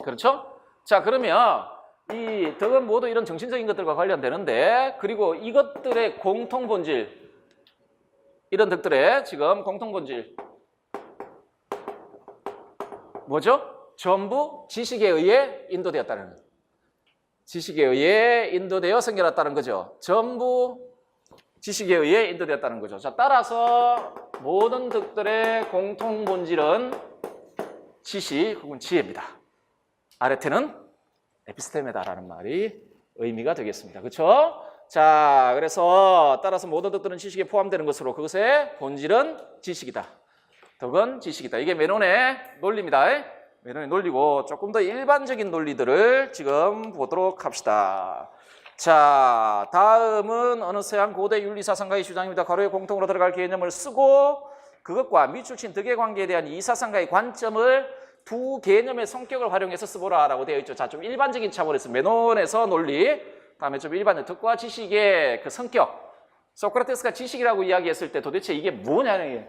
그렇죠? 자, 그러면 이 덕은 모두 이런 정신적인 것들과 관련되는데, 그리고 이것들의 공통 본질, 이런 덕들의 지금 공통 본질 뭐죠? 전부 지식에 의해 인도되었다는 거예요. 지식에 의해 인도되어 생겨났다는 거죠. 전부 지식에 의해 인도되었다는 거죠. 자, 따라서 모든 덕들의 공통 본질은 지식 혹은 지혜입니다. 아레테는 에피스테메다라는 말이 의미가 되겠습니다. 그렇죠? 자, 그래서 따라서 모든 덕들은 지식에 포함되는 것으로 그것의 본질은 지식이다. 덕은 지식이다. 이게 메논의 논리입니다. 메논의 논리고, 조금 더 일반적인 논리들을 지금 보도록 합시다. 자, 다음은 어느 서양 고대 윤리사상가의 주장입니다. 가로에 공통으로 들어갈 개념을 쓰고 그것과 밑줄친 덕의 관계에 대한 이 사상가의 관점을 두 개념의 성격을 활용해서 써보라라고 되어 있죠. 자, 좀 일반적인 차원에서 메논에서 논리, 다음에 좀 일반적 덕과 지식의 그 성격. 소크라테스가 지식이라고 이야기했을 때 도대체 이게 뭐냐는,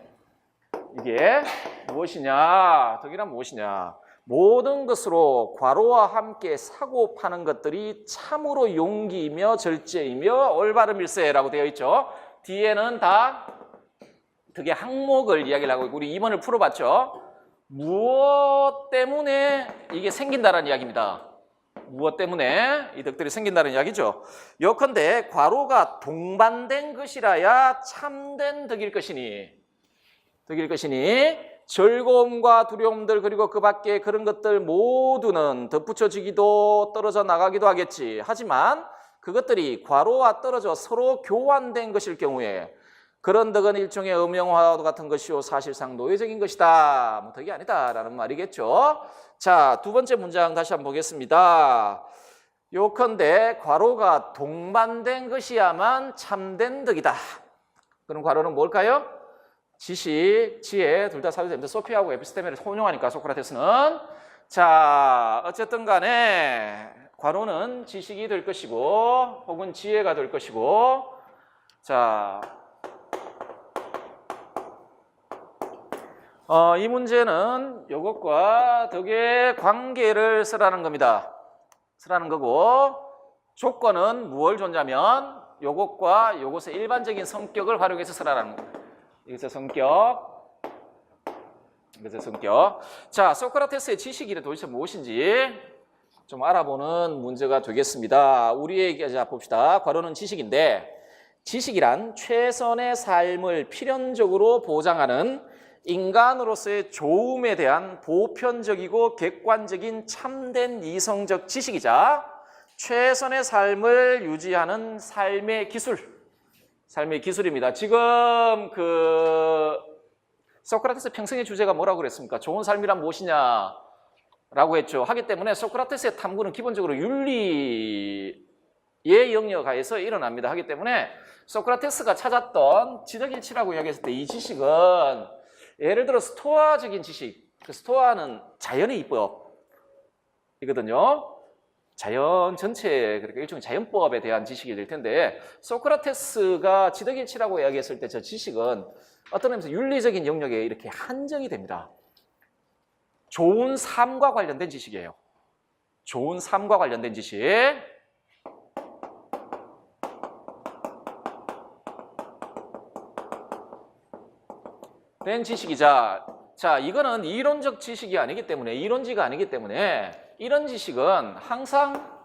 이게 무엇이냐, 덕이란 무엇이냐. 모든 것으로 괄호와 함께 사고 파는 것들이 참으로 용기이며 절제이며 올바름일세라고 되어 있죠. 뒤에는 다 덕의 항목을 이야기를 하고 있고, 우리 2번을 풀어봤죠. 무엇 때문에 이게 생긴다는 이야기입니다. 무엇 때문에 이 덕들이 생긴다는 이야기죠. 요컨대 괄호가 동반된 것이라야 참된 덕일 것이니 즐거움과 두려움들 그리고 그 밖에 그런 것들 모두는 덧붙여지기도 떨어져 나가기도 하겠지. 하지만 그것들이 괄호와 떨어져 서로 교환된 것일 경우에 그런 덕은 일종의 음영화와 같은 것이요 사실상 노예적인 것이다. 뭐 덕이 아니다라는 말이겠죠. 자, 두 번째 문장 다시 한번 보겠습니다. 요컨대 괄호가 동반된 것이야만 참된 덕이다. 그럼 괄호는 뭘까요? 지식, 지혜 둘 다 사도 됩니다. 소피하고 에피스테메를 혼용하니까 소크라테스는. 자, 어쨌든 간에 괄호는 지식이 될 것이고 혹은 지혜가 될 것이고, 자, 이 문제는 이것과 덕의 관계를 쓰라는 겁니다. 쓰라는 거고, 조건은 무엇을 줬냐면 이것과 이것의 일반적인 성격을 활용해서 쓰라는 겁니다. 이것의 성격, 이것의 성격. 자, 소크라테스의 지식이 도대체 무엇인지 좀 알아보는 문제가 되겠습니다. 우리에게 자 봅시다. 괄호는 지식인데, 지식이란 최선의 삶을 필연적으로 보장하는 인간으로서의 좋음에 대한 보편적이고 객관적인 참된 이성적 지식이자 최선의 삶을 유지하는 삶의 기술입니다. 지금 소크라테스 평생의 주제가 뭐라고 그랬습니까? 좋은 삶이란 무엇이냐라고 했죠. 하기 때문에 소크라테스의 탐구는 기본적으로 윤리의 영역 하에서 일어납니다. 하기 때문에 소크라테스가 찾았던 지덕일치라고 이야기했을 때 이 지식은 예를 들어 스토아적인 지식, 스토아는 자연의 이법이거든요. 자연 전체, 그러니까 일종의 자연법에 대한 지식이 될 텐데, 소크라테스가 지덕일치라고 이야기했을 때 저 지식은 어떤 의미에서 윤리적인 영역에 이렇게 한정이 됩니다. 좋은 삶과 관련된 지식이에요. 좋은 삶과 관련된 지식. 된 지식이자, 자, 이거는 이론적 지식이 아니기 때문에, 이론지가 아니기 때문에 이런 지식은 항상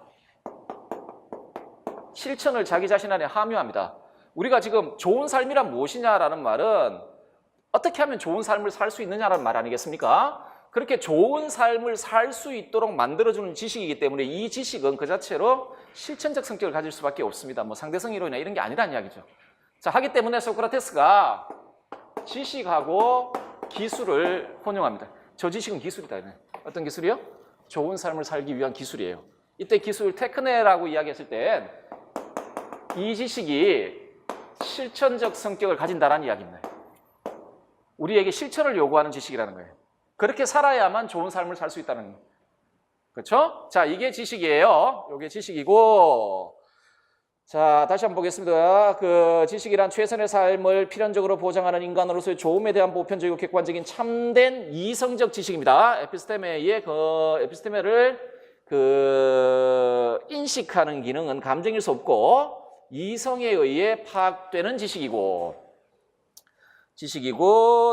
실천을 자기 자신 안에 함유합니다. 우리가 지금 좋은 삶이란 무엇이냐라는 말은 어떻게 하면 좋은 삶을 살 수 있느냐라는 말 아니겠습니까? 그렇게 좋은 삶을 살 수 있도록 만들어주는 지식이기 때문에 이 지식은 그 자체로 실천적 성격을 가질 수밖에 없습니다. 뭐 상대성 이론이나 이런 게 아니라는 이야기죠. 자, 하기 때문에 소크라테스가 지식하고 기술을 혼용합니다. 저 지식은 기술이다. 어떤 기술이요? 좋은 삶을 살기 위한 기술이에요. 이때 기술 테크네라고 이야기했을 땐 이 지식이 실천적 성격을 가진다라는 이야기입니다. 우리에게 실천을 요구하는 지식이라는 거예요. 그렇게 살아야만 좋은 삶을 살 수 있다는 거예요. 그렇죠? 자, 이게 지식이에요. 이게 지식이고, 자, 다시 한번 보겠습니다. 그 지식이란 최선의 삶을 필연적으로 보장하는 인간으로서의 조음에 대한 보편적이고 객관적인 참된 이성적 지식입니다. 에피스테메의 에피스테메를 인식하는 기능은 감정일 수 없고 이성에 의해 파악되는 지식이고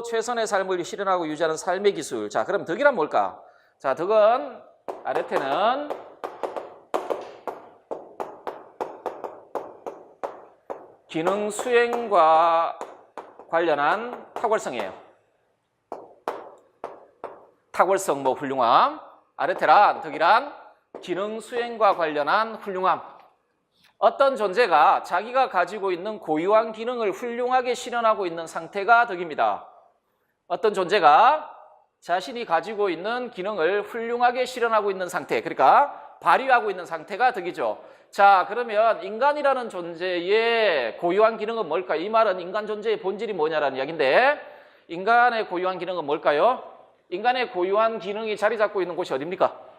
최선의 삶을 실현하고 유지하는 삶의 기술. 자, 그럼 덕이란 뭘까? 자, 덕은 아레테는 기능 수행과 관련한 탁월성이에요. 탁월성, 뭐 훌륭함. 아레테란, 덕이란 기능 수행과 관련한 훌륭함. 어떤 존재가 자기가 가지고 있는 고유한 기능을 훌륭하게 실현하고 있는 상태가 덕입니다. 어떤 존재가 자신이 가지고 있는 기능을 훌륭하게 실현하고 있는 상태, 그러니까 발휘하고 있는 상태가 덕이죠. 자, 그러면 인간이라는 존재의 고유한 기능은 뭘까요? 이 말은 인간 존재의 본질이 뭐냐라는 이야기인데, 인간의 고유한 기능은 뭘까요? 인간의 고유한 기능이 자리 잡고 있는 곳이 어디입니까?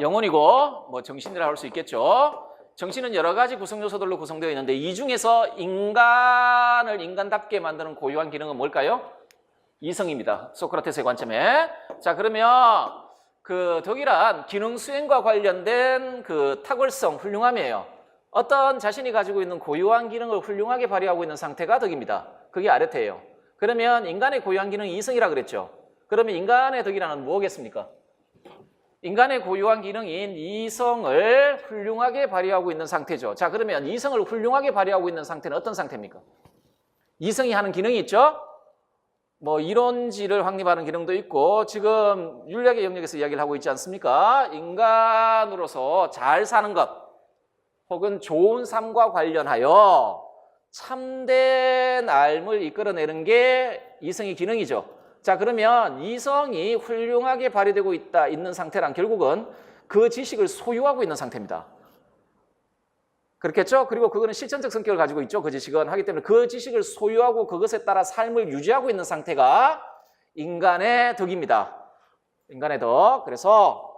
영혼이고, 뭐 정신이라 할 수 있겠죠. 정신은 여러 가지 구성 요소들로 구성되어 있는데 이 중에서 인간을 인간답게 만드는 고유한 기능은 뭘까요? 이성입니다. 소크라테스의 관점에. 자, 그러면 그 덕이란 기능 수행과 관련된 그 탁월성, 훌륭함이에요. 어떤 자신이 가지고 있는 고유한 기능을 훌륭하게 발휘하고 있는 상태가 덕입니다. 그게 아레테예요. 그러면 인간의 고유한 기능이 이성이라 그랬죠. 그러면 인간의 덕이라는 뭐겠습니까? 인간의 고유한 기능인 이성을 훌륭하게 발휘하고 있는 상태죠. 자, 그러면 이성을 훌륭하게 발휘하고 있는 상태는 어떤 상태입니까? 이성이 하는 기능이 있죠? 뭐 이론지를 확립하는 기능도 있고 지금 윤리학의 영역에서 이야기를 하고 있지 않습니까? 인간으로서 잘 사는 것 혹은 좋은 삶과 관련하여 참된 삶을 이끌어내는 게 이성의 기능이죠. 자, 그러면 이성이 훌륭하게 발휘되고 있는 상태란 결국은 그 지식을 소유하고 있는 상태입니다. 그렇겠죠? 그리고 그거는 실천적 성격을 가지고 있죠. 그 지식은. 하기 때문에 그 지식을 소유하고 그것에 따라 삶을 유지하고 있는 상태가 인간의 덕입니다. 인간의 덕. 그래서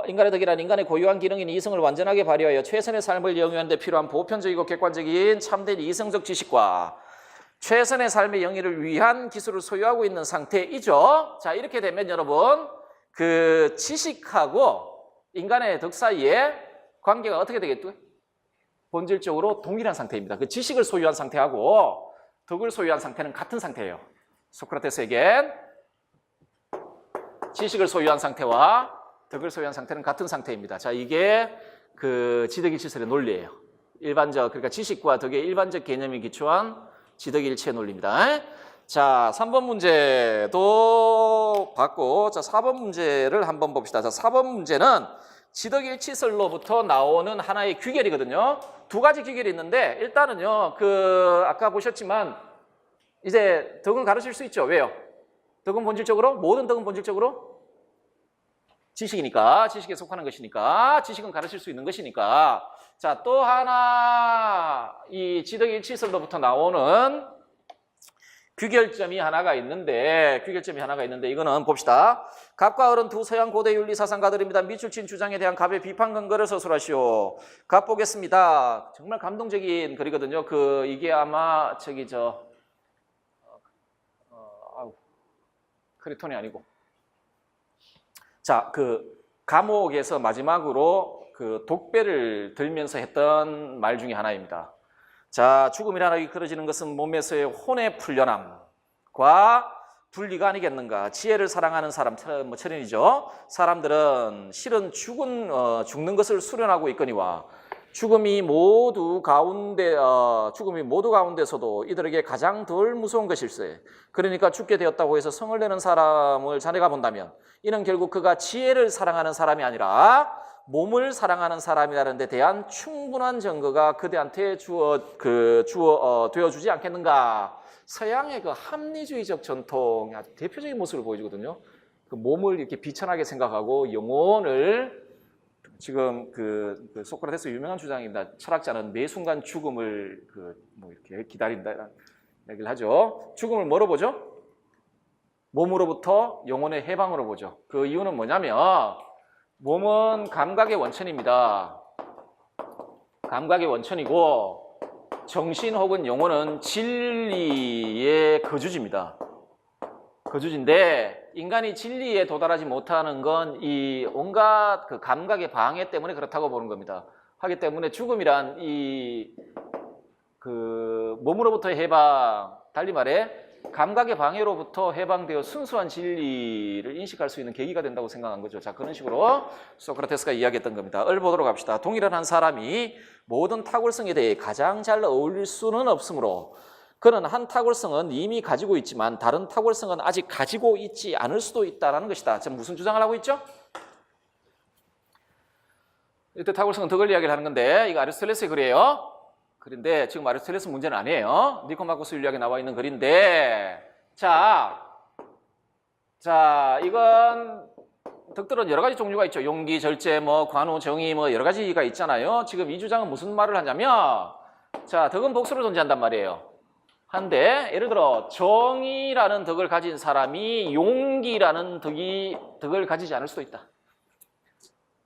인간의 덕이란 인간의 고유한 기능인 이성을 완전하게 발휘하여 최선의 삶을 영위하는 데 필요한 보편적이고 객관적인 참된 이성적 지식과 최선의 삶의 영위를 위한 기술을 소유하고 있는 상태이죠. 자, 이렇게 되면 여러분 그 지식하고 인간의 덕 사이에 관계가 어떻게 되겠죠? 본질적으로 동일한 상태입니다. 그 지식을 소유한 상태하고 덕을 소유한 상태는 같은 상태예요. 소크라테스에겐 지식을 소유한 상태와 덕을 소유한 상태는 같은 상태입니다. 자, 이게 그 지덕일치설의 논리예요. 그러니까 지식과 덕의 일반적 개념이 기초한 지덕일치의 논리입니다. 자, 3번 문제도 봤고, 자, 4번 문제를 한번 봅시다. 자, 4번 문제는 지덕일치설로부터 나오는 하나의 귀결이거든요. 두 가지 귀결이 있는데, 일단은요, 아까 보셨지만, 이제 덕은 가르칠 수 있죠. 왜요? 덕은 본질적으로, 모든 덕은 본질적으로 지식이니까, 지식에 속하는 것이니까, 지식은 가르칠 수 있는 것이니까. 자, 또 하나 이 지덕일치설로부터 나오는 귀결점이 하나가 있는데 이거는 봅시다. 갑과 을은 두 서양 고대 윤리 사상가들입니다. 미출친 주장에 대한 갑의 비판 근거를 서술하시오. 갑 보겠습니다. 정말 감동적인 글이거든요. 이게 아마 크리톤이 아니고. 자, 그 감옥에서 마지막으로 그 독배를 들면서 했던 말 중에 하나입니다. 자, 죽음이라는 이끌어지는 것은 몸에서의 혼의 풀려남과 분리가 아니겠는가. 지혜를 사랑하는 사람, 뭐 철인이죠. 사람들은 실은 죽는 것을 수련하고 있거니와 죽음이 모두 가운데서도 이들에게 가장 덜 무서운 것일세. 그러니까 죽게 되었다고 해서 성을 내는 사람을 자네가 본다면 이는 결국 그가 지혜를 사랑하는 사람이 아니라 몸을 사랑하는 사람이라는 데 대한 충분한 증거가 그대한테 되어주지 않겠는가. 서양의 그 합리주의적 전통의 아주 대표적인 모습을 보여주거든요. 그 몸을 이렇게 비천하게 생각하고 영혼을 지금 그 소크라테스 유명한 주장입니다. 철학자는 매 순간 죽음을 뭐 이렇게 기다린다 이런 얘기를 하죠. 죽음을 뭐로 보죠? 몸으로부터 영혼의 해방으로 보죠. 그 이유는 뭐냐면 몸은 감각의 원천입니다. 감각의 원천이고 정신 혹은 영혼은 진리의 거주지입니다. 거주지인데 인간이 진리에 도달하지 못하는 건 이 온갖 그 감각의 방해 때문에 그렇다고 보는 겁니다. 하기 때문에 죽음이란 몸으로부터의 해방, 달리 말해 감각의 방해로부터 해방되어 순수한 진리를 인식할 수 있는 계기가 된다고 생각한 거죠. 자, 그런 식으로 소크라테스가 이야기했던 겁니다. 보도록 합시다. 동일한 한 사람이 모든 탁월성에 대해 가장 잘 어울릴 수는 없으므로 그는 한 탁월성은 이미 가지고 있지만 다른 탁월성은 아직 가지고 있지 않을 수도 있다는 것이다. 지금 무슨 주장을 하고 있죠? 이때 탁월성은 덕을 이야기를 하는 건데 이거 아리스토텔레스의 글이에요. 글인데 지금 아리스토텔레스 문제는 아니에요. 니코마코스 윤리학에 나와 있는 글인데 자 이건 덕들은 여러 가지 종류가 있죠. 용기, 절제, 관우, 정의 여러 가지가 있잖아요. 지금 이 주장은 무슨 말을 하냐면 자, 덕은 복수를 존재한단 말이에요. 한데 예를 들어 정의라는 덕을 가진 사람이 용기라는 덕을 가지지 않을 수도 있다.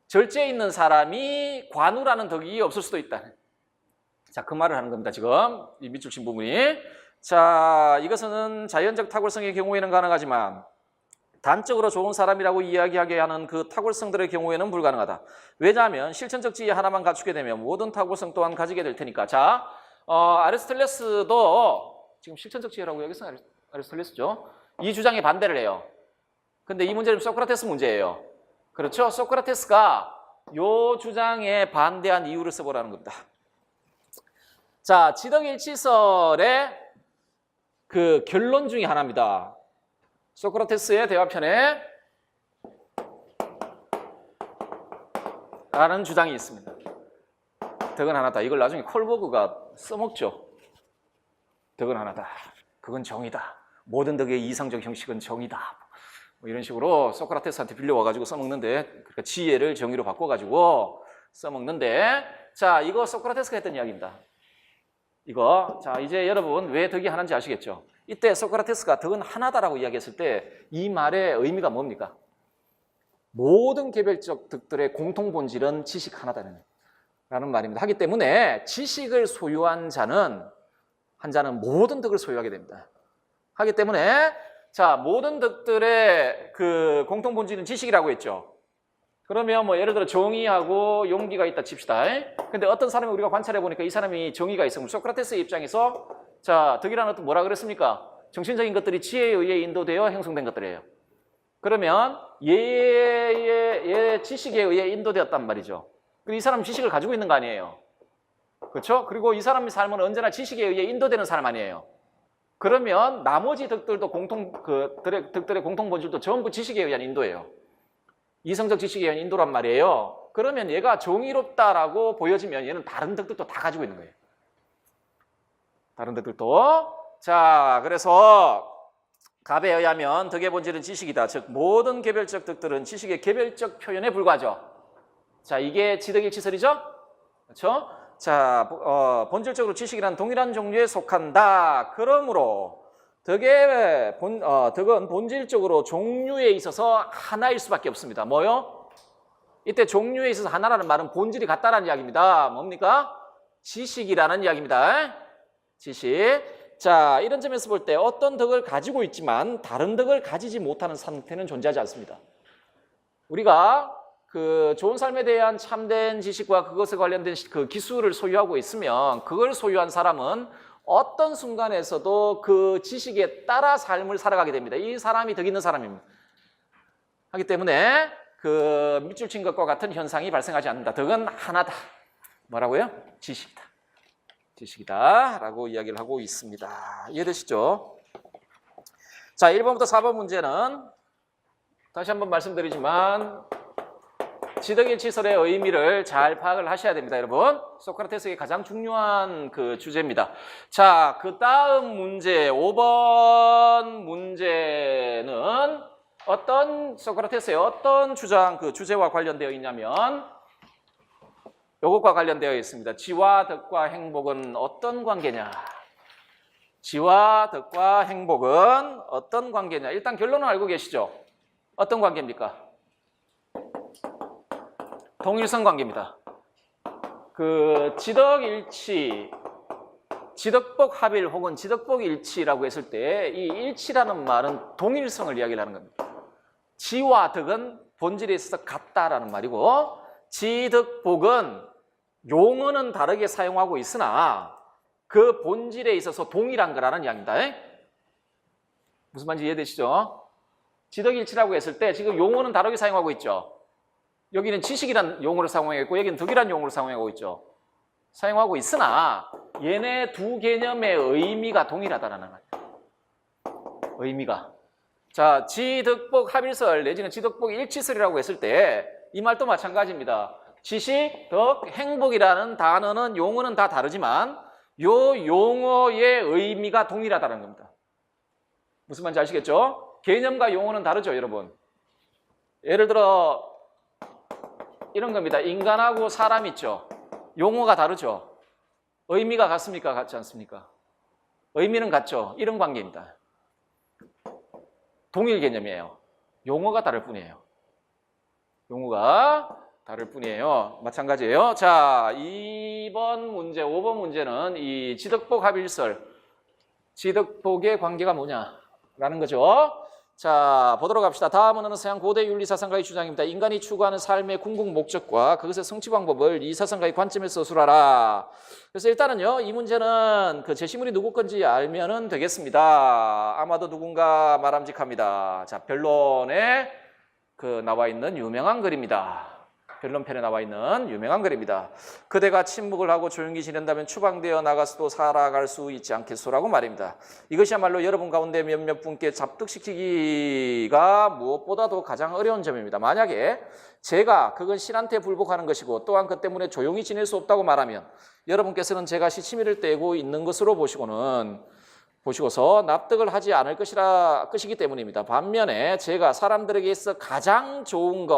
절제에 있는 사람이 관우라는 덕이 없을 수도 있다. 자, 그 말을 하는 겁니다. 지금 이 밑줄 친 부분이. 자, 이것은 자연적 탁월성의 경우에는 가능하지만 단적으로 좋은 사람이라고 이야기하게 하는 그 탁월성들의 경우에는 불가능하다. 왜냐하면 실천적 지혜 하나만 갖추게 되면 모든 탁월성 또한 가지게 될 테니까. 자, 아리스토텔레스도 지금 실천적 지혜라고 여기서 아리스토텔레스죠. 이 주장에 반대를 해요. 근데 이 문제는 소크라테스 문제예요. 그렇죠? 소크라테스가 이 주장에 반대한 이유를 써보라는 겁니다. 자, 지덕일치설의 그 결론 중에 하나입니다. 소크라테스의 대화편에 라는 주장이 있습니다. 덕은 하나다. 이걸 나중에 콜버그가 써먹죠. 덕은 하나다. 그건 정의다. 모든 덕의 이상적 형식은 정의다. 뭐 이런 식으로 소크라테스한테 빌려와가지고 써먹는데, 그러니까 지혜를 정의로 바꿔가지고 써먹는데, 자, 이거 소크라테스가 했던 이야기입니다. 이거, 자, 이제 여러분 왜 덕이 하나인지 아시겠죠? 이때 소크라테스가 덕은 하나다라고 이야기했을 때 이 말의 의미가 뭡니까? 모든 개별적 덕들의 공통 본질은 지식 하나다는 라는 말입니다. 하기 때문에 지식을 소유한 자는 모든 덕을 소유하게 됩니다. 하기 때문에 자, 모든 덕들의 그 공통 본질은 지식이라고 했죠. 그러면 뭐 예를 들어 정의하고 용기가 있다 칩시다. 근데 어떤 사람이 우리가 관찰해 보니까 이 사람이 정의가 있으면 소크라테스의 입장에서 자, 덕이라는 것도 뭐라 그랬습니까? 정신적인 것들이 지혜에 의해 인도되어 형성된 것들이에요. 그러면 얘의 지식에 의해 인도되었단 말이죠. 그리고 이 사람은 지식을 가지고 있는 거 아니에요. 그렇죠? 그리고 이 사람의 삶은 언제나 지식에 의해 인도되는 사람 아니에요. 그러면 나머지 덕들도 덕들의 공통 본질도 전부 지식에 의한 인도예요. 이성적 지식에 의한 인도란 말이에요. 그러면 얘가 정의롭다라고 보여지면 얘는 다른 덕들도 다 가지고 있는 거예요. 다른 덕들도. 자, 그래서 갑에 의하면 덕의 본질은 지식이다. 즉 모든 개별적 덕들은 지식의 개별적 표현에 불과하죠. 자, 이게 지덕일치설이죠? 그렇죠? 자, 본질적으로 지식이란 동일한 종류에 속한다. 그러므로 덕은 본질적으로 종류에 있어서 하나일 수밖에 없습니다. 뭐요? 이때 종류에 있어서 하나라는 말은 본질이 같다라는 이야기입니다. 뭡니까? 지식이라는 이야기입니다. 지식. 자, 이런 점에서 볼 때 어떤 덕을 가지고 있지만 다른 덕을 가지지 못하는 상태는 존재하지 않습니다. 우리가 그 좋은 삶에 대한 참된 지식과 그것에 관련된 그 기술을 소유하고 있으면 그걸 소유한 사람은 어떤 순간에서도 그 지식에 따라 삶을 살아가게 됩니다. 이 사람이 덕 있는 사람입니다. 하기 때문에 그 밑줄 친 것과 같은 현상이 발생하지 않는다. 덕은 하나다. 뭐라고요? 지식이다. 지식이다 라고 이야기를 하고 있습니다. 이해되시죠? 자, 1번부터 4번 문제는 다시 한번 말씀드리지만 지덕일치설의 의미를 잘 파악을 하셔야 됩니다, 여러분. 소크라테스의 가장 중요한 그 주제입니다. 자, 그 다음 문제 5번 문제는 소크라테스의 어떤 주장, 그 주제와 관련되어 있냐면 요것과 관련되어 있습니다. 지와 덕과 행복은 어떤 관계냐? 지와 덕과 행복은 어떤 관계냐? 일단 결론은 알고 계시죠? 어떤 관계입니까? 동일성 관계입니다. 그 지덕일치, 지덕복 합일 혹은 지덕복 일치라고 했을 때 이 일치라는 말은 동일성을 이야기를 하는 겁니다. 지와 덕은 본질에 있어서 같다라는 말이고 지덕복은 용어는 다르게 사용하고 있으나 그 본질에 있어서 동일한 거라는 이야기입니다. 무슨 말인지 이해되시죠? 지덕일치라고 했을 때 지금 용어는 다르게 사용하고 있죠. 여기는 지식이란 용어를 사용하고 여기는 덕이란 용어를 사용하고 있죠. 사용하고 있으나 얘네 두 개념의 의미가 동일하다는 말이에요. 의미가. 자, 지덕복 합일설 내지는 지덕복 일치설이라고 했을 때 이 말도 마찬가지입니다. 지식, 덕, 행복이라는 단어는 용어는 다 다르지만 요 용어의 의미가 동일하다는 겁니다. 무슨 말인지 아시겠죠? 개념과 용어는 다르죠, 여러분. 예를 들어 이런 겁니다. 인간하고 사람 있죠. 용어가 다르죠. 의미가 같습니까? 같지 않습니까? 의미는 같죠. 이런 관계입니다. 동일 개념이에요. 용어가 다를 뿐이에요. 용어가 다를 뿐이에요. 마찬가지예요. 자, 2번 문제, 5번 문제는 이 지덕복 합일설, 지덕복의 관계가 뭐냐라는 거죠. 자, 보도록 합시다. 다음은 어느 서양 고대 윤리 사상가의 주장입니다. 인간이 추구하는 삶의 궁극 목적과 그것의 성취 방법을 이 사상가의 관점에서 서술하라. 그래서 일단은요, 이 문제는 그 제시물이 누구 건지 알면은 되겠습니다. 아마도 누군가 말함직합니다. 자, 변론에 그 나와 있는 유명한 글입니다. 변론편에 나와 있는 유명한 글입니다. 그대가 침묵을 하고 조용히 지낸다면 추방되어 나가서도 살아갈 수 있지 않겠소라고 말입니다. 이것이야말로 여러분 가운데 몇몇 분께 잡득시키기가 무엇보다도 가장 어려운 점입니다. 만약에 제가 그건 신한테 불복하는 것이고 또한 그 때문에 조용히 지낼 수 없다고 말하면 여러분께서는 제가 시치미를 떼고 있는 것으로 보시고서 납득을 하지 않을 것이기 때문입니다. 반면에 제가 사람들에게 있어 가장 좋은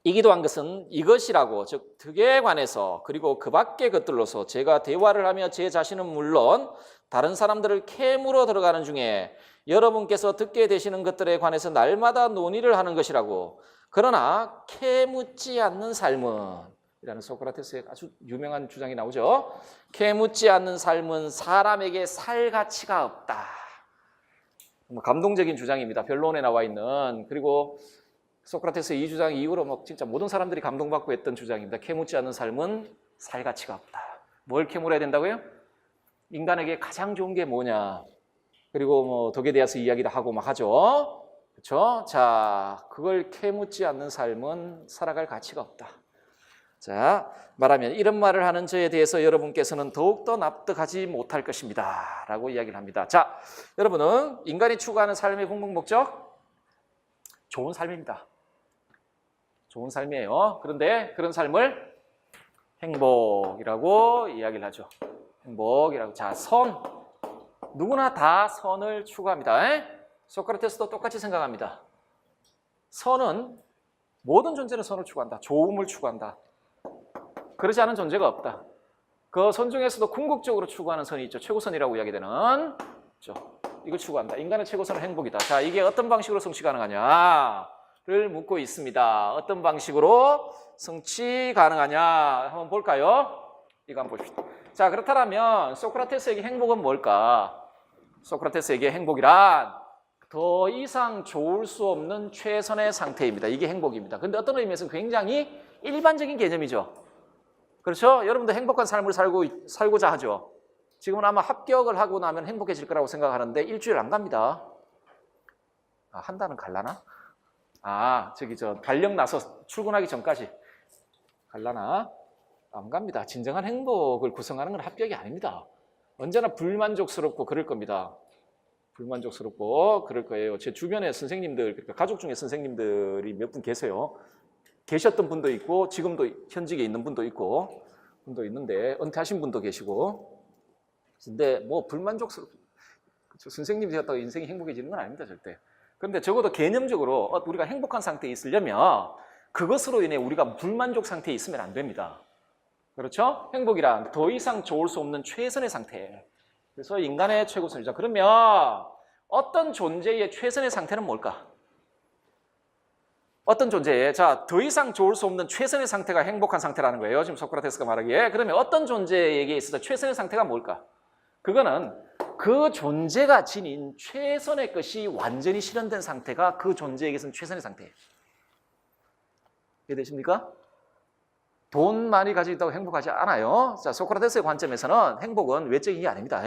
이기도 한 것은 이것이라고, 즉 덕에 관해서 그리고 그 밖의 것들로서 제가 대화를 하며 제 자신은 물론 다른 사람들을 캐물어 들어가는 중에 여러분께서 듣게 되시는 것들에 관해서 날마다 논의를 하는 것이라고. 그러나 캐묻지 않는 삶은, 이라는 소크라테스의 아주 유명한 주장이 나오죠. 캐묻지 않는 삶은 사람에게 살 가치가 없다. 감동적인 주장입니다. 변론에 나와 있는. 그리고 소크라테스의 이 주장 이후로 진짜 모든 사람들이 감동받고 했던 주장입니다. 캐묻지 않는 삶은 살 가치가 없다. 뭘 캐물어야 된다고요? 인간에게 가장 좋은 게 뭐냐. 그리고 덕에 대해서 이야기를 하고 막 하죠. 그렇죠? 자, 그걸 캐묻지 않는 삶은 살아갈 가치가 없다. 자, 말하면 이런 말을 하는 저에 대해서 여러분께서는 더욱더 납득하지 못할 것입니다. 라고 이야기를 합니다. 자, 여러분은 인간이 추구하는 삶의 궁극 목적? 좋은 삶입니다. 좋은 삶이에요. 그런데 그런 삶을 행복이라고 이야기를 하죠. 행복이라고. 자, 선. 누구나 다 선을 추구합니다. 소크라테스도 똑같이 생각합니다. 선은 모든 존재는 선을 추구한다. 좋음을 추구한다. 그렇지 않은 존재가 없다. 그 선 중에서도 궁극적으로 추구하는 선이 있죠. 최고선이라고 이야기되는. 이걸 추구한다. 인간의 최고선은 행복이다. 자, 이게 어떤 방식으로 성취 가능하냐를 묻고 있습니다. 어떤 방식으로 성취 가능하냐 한번 볼까요? 이거 한번 봅시다. 자, 그렇다면 소크라테스에게 행복은 뭘까? 소크라테스에게 행복이란 더 이상 좋을 수 없는 최선의 상태입니다. 이게 행복입니다. 근데 어떤 의미에서 굉장히 일반적인 개념이죠. 그렇죠? 여러분도 행복한 삶을 살고자 하죠. 지금은 아마 합격을 하고 나면 행복해질 거라고 생각하는데 일주일 안 갑니다. 아, 한 달은 갈라나? 아, 저기 발령 나서 출근하기 전까지 갈라나? 안 갑니다. 진정한 행복을 구성하는 건 합격이 아닙니다. 언제나 불만족스럽고 그럴 겁니다. 불만족스럽고 그럴 거예요. 제 주변에 선생님들, 그러니까 가족 중에 선생님들이 몇 분 계세요. 계셨던 분도 있고 지금도 현직에 있는 분도 있는데 은퇴하신 분도 계시고. 근데 뭐 불만족스럽고 선생님이 되었다고 인생이 행복해지는 건 아닙니다, 절대. 그런데 적어도 개념적으로 우리가 행복한 상태에 있으려면 그것으로 인해 우리가 불만족 상태에 있으면 안 됩니다. 그렇죠? 행복이란 더 이상 좋을 수 없는 최선의 상태. 그래서 인간의 최고선이죠. 그러면 어떤 존재의 최선의 상태는 뭘까? 어떤 존재의, 자, 더 이상 좋을 수 없는 최선의 상태가 행복한 상태라는 거예요. 지금 소크라테스가 말하기에. 그러면 어떤 존재에게 있어서 최선의 상태가 뭘까? 그거는 그 존재가 지닌 최선의 것이 완전히 실현된 상태가 그 존재에게서는 최선의 상태예요. 이해되십니까? 돈 많이 가지고 있다고 행복하지 않아요. 자, 소크라테스의 관점에서는 행복은 외적인 게 아닙니다.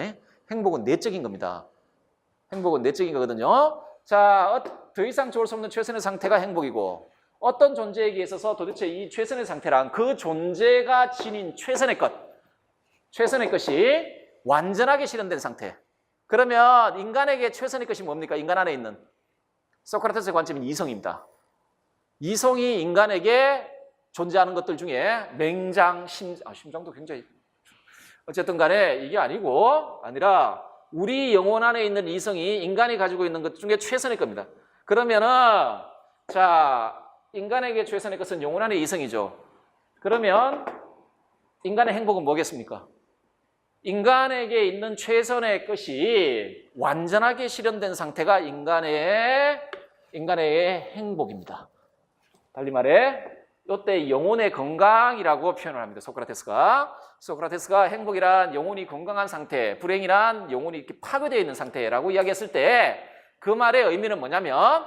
행복은 내적인 겁니다. 행복은 내적인 거거든요. 자, 더 이상 좋을 수 없는 최선의 상태가 행복이고 어떤 존재에게 있어서 도대체 이 최선의 상태란 그 존재가 지닌 최선의 것이 완전하게 실현된 상태. 그러면 인간에게 최선의 것이 뭡니까? 인간 안에 있는 소크라테스의 관점인 이성입니다. 이성이 인간에게 존재하는 것들 중에 맹장, 심장도 굉장히 어쨌든 간에 이게 아니라 우리 영혼 안에 있는 이성이 인간이 가지고 있는 것 중에 최선의 겁니다. 그러면은 자, 인간에게 최선의 것은 영혼 안의 이성이죠. 그러면 인간의 행복은 뭐겠습니까? 인간에게 있는 최선의 것이 완전하게 실현된 상태가 인간의 행복입니다. 달리 말해 이때 영혼의 건강이라고 표현을 합니다. 소크라테스가 행복이란 영혼이 건강한 상태, 불행이란 영혼이 이렇게 파괴되어 있는 상태라고 이야기했을 때 그 말의 의미는 뭐냐면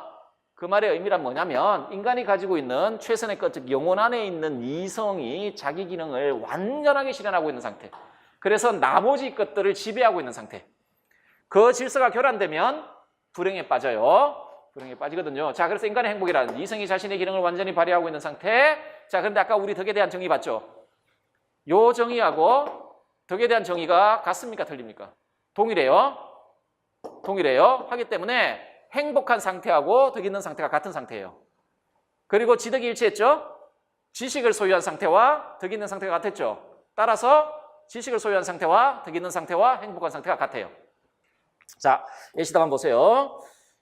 인간이 가지고 있는 최선의 것, 즉 영혼 안에 있는 이성이 자기 기능을 완전하게 실현하고 있는 상태. 그래서 나머지 것들을 지배하고 있는 상태. 그 질서가 교란되면 불행에 빠져요. 불행에 빠지거든요. 자, 그래서 인간의 행복이란 이성이 자신의 기능을 완전히 발휘하고 있는 상태. 자, 그런데 아까 우리 덕에 대한 정의 봤죠? 요 정의하고 덕에 대한 정의가 같습니까? 틀립니까? 동일해요. 하기 때문에 행복한 상태하고 덕 있는 상태가 같은 상태예요. 그리고 지덕이 일치했죠? 지식을 소유한 상태와 덕 있는 상태가 같았죠? 따라서 지식을 소유한 상태와 덕 있는 상태와 행복한 상태가 같아요. 자, 예시답 한번 보세요.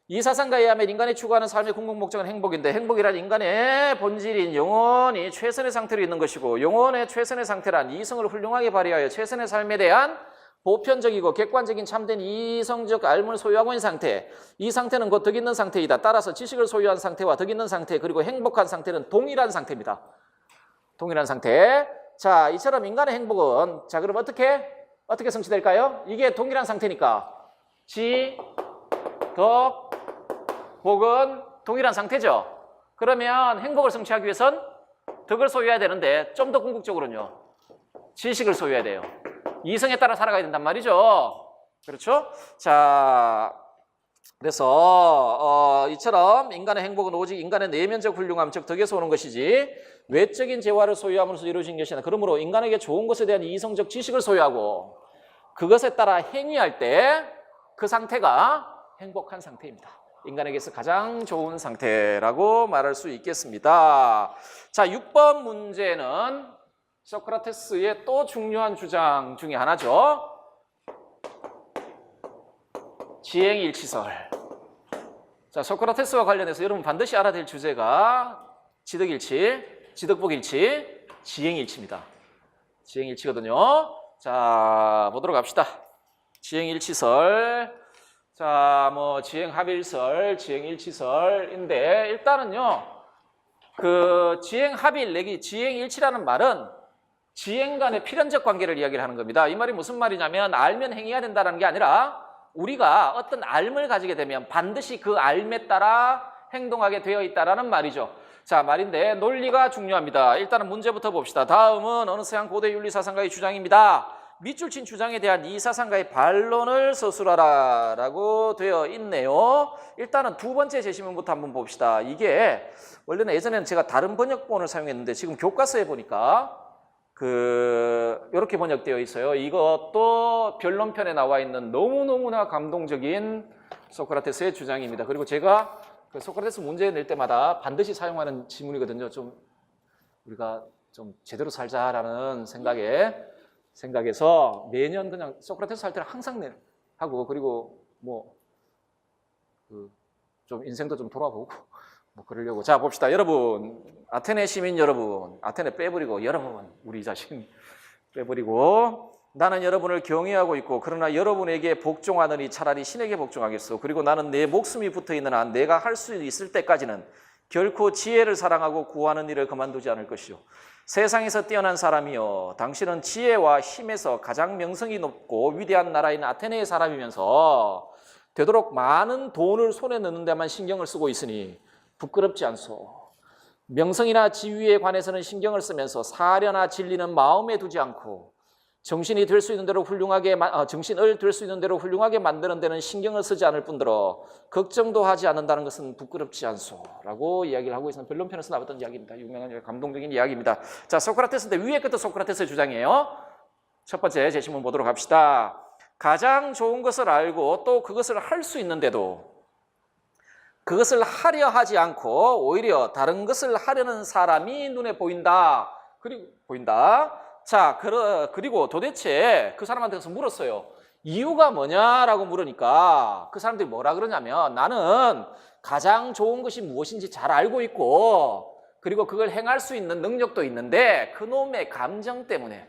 이 사상가에 의하면 인간이 추구하는 삶의 궁극 목적은 행복인데 행복이란 인간의 본질인 영혼이 최선의 상태로 있는 것이고 영혼의 최선의 상태란 이성을 훌륭하게 발휘하여 최선의 삶에 대한 보편적이고 객관적인 참된 이성적 알을 소유하고 있는 상태. 이 상태는 곧 덕 있는 상태이다. 따라서 지식을 소유한 상태와 덕 있는 상태 그리고 행복한 상태는 동일한 상태입니다. 동일한 상태. 자, 이처럼 인간의 행복은 자 그럼 어떻게 성취될까요? 이게 동일한 상태니까 지, 덕, 복은 동일한 상태죠. 그러면 행복을 성취하기 위해선 덕을 소유해야 되는데 좀 더 궁극적으로는요. 지식을 소유해야 돼요. 이성에 따라 살아가야 된단 말이죠. 그렇죠? 자, 그래서 이처럼 인간의 행복은 오직 인간의 내면적 훌륭함, 즉 덕에서 오는 것이지 외적인 재화를 소유함으로써 이루어진 것이 아니라 그러므로 인간에게 좋은 것에 대한 이성적 지식을 소유하고 그것에 따라 행위할 때 그 상태가 행복한 상태입니다. 인간에게서 가장 좋은 상태라고 말할 수 있겠습니다. 자, 6번 문제는 소크라테스의 또 중요한 주장 중에 하나죠. 지행일치설. 자, 소크라테스와 관련해서 여러분 반드시 알아야 될 주제가 지덕일치, 지덕복일치, 지행일치입니다. 지행일치거든요. 자, 보도록 합시다. 지행일치설. 자, 뭐 지행합일설, 지행일치설인데 일단은요. 그 지행합일 내기 지행일치라는 말은 지행 간의 필연적 관계를 이야기를 하는 겁니다. 이 말이 무슨 말이냐면 알면 행해야 된다는 게 아니라 우리가 어떤 알을 가지게 되면 반드시 그 알에 따라 행동하게 되어 있다라는 말이죠. 자, 말인데 논리가 중요합니다. 일단은 문제부터 봅시다. 다음은 어느 서양 고대 윤리 사상가의 주장입니다. 밑줄 친 주장에 대한 이 사상가의 반론을 서술하라 라고 되어 있네요. 일단은 두 번째 제시문부터 한번 봅시다. 이게 원래는 예전에는 제가 다른 번역본을 사용했는데 지금 교과서에 보니까 이렇게 번역되어 있어요. 이것도 변론편에 나와 있는 너무너무나 감동적인 소크라테스의 주장입니다. 그리고 제가 그 소크라테스 문제 낼 때마다 반드시 사용하는 지문이거든요. 좀 우리가 좀 제대로 살자라는 생각에서 매년 그냥 소크라테스 할 때는 항상 하고, 그리고 좀 인생도 좀 돌아보고 그러려고. 자, 봅시다. 여러분, 아테네 시민 여러분, 아테네 빼버리고 여러분, 우리 자신 빼버리고, 나는 여러분을 경외하고 있고 그러나 여러분에게 복종하느니 차라리 신에게 복종하겠소. 그리고 나는 내 목숨이 붙어있는 한 내가 할 수 있을 때까지는 결코 지혜를 사랑하고 구하는 일을 그만두지 않을 것이요. 세상에서 뛰어난 사람이여, 당신은 지혜와 힘에서 가장 명성이 높고 위대한 나라인 아테네의 사람이면서 되도록 많은 돈을 손에 넣는 데만 신경을 쓰고 있으니 부끄럽지 않소. 명성이나 지위에 관해서는 신경을 쓰면서 사려나 진리는 마음에 두지 않고 정신을 될 수 있는 대로 훌륭하게 만드는 데는 신경을 쓰지 않을 뿐더러 걱정도 하지 않는다는 것은 부끄럽지 않소 라고 이야기를 하고 있는 변론편에서 나왔던 이야기입니다. 유명한 감동적인 이야기입니다. 자, 소크라테스인데 위에 것도 소크라테스의 주장이에요. 첫 번째 제시문 보도록 합시다. 가장 좋은 것을 알고 또 그것을 할 수 있는데도 그것을 하려 하지 않고 오히려 다른 것을 하려는 사람이 눈에 보인다. 자, 그리고 도대체 그 사람한테 가서 물었어요. 이유가 뭐냐라고 물으니까 그 사람들이 뭐라 그러냐면 나는 가장 좋은 것이 무엇인지 잘 알고 있고 그리고 그걸 행할 수 있는 능력도 있는데 그놈의 감정 때문에,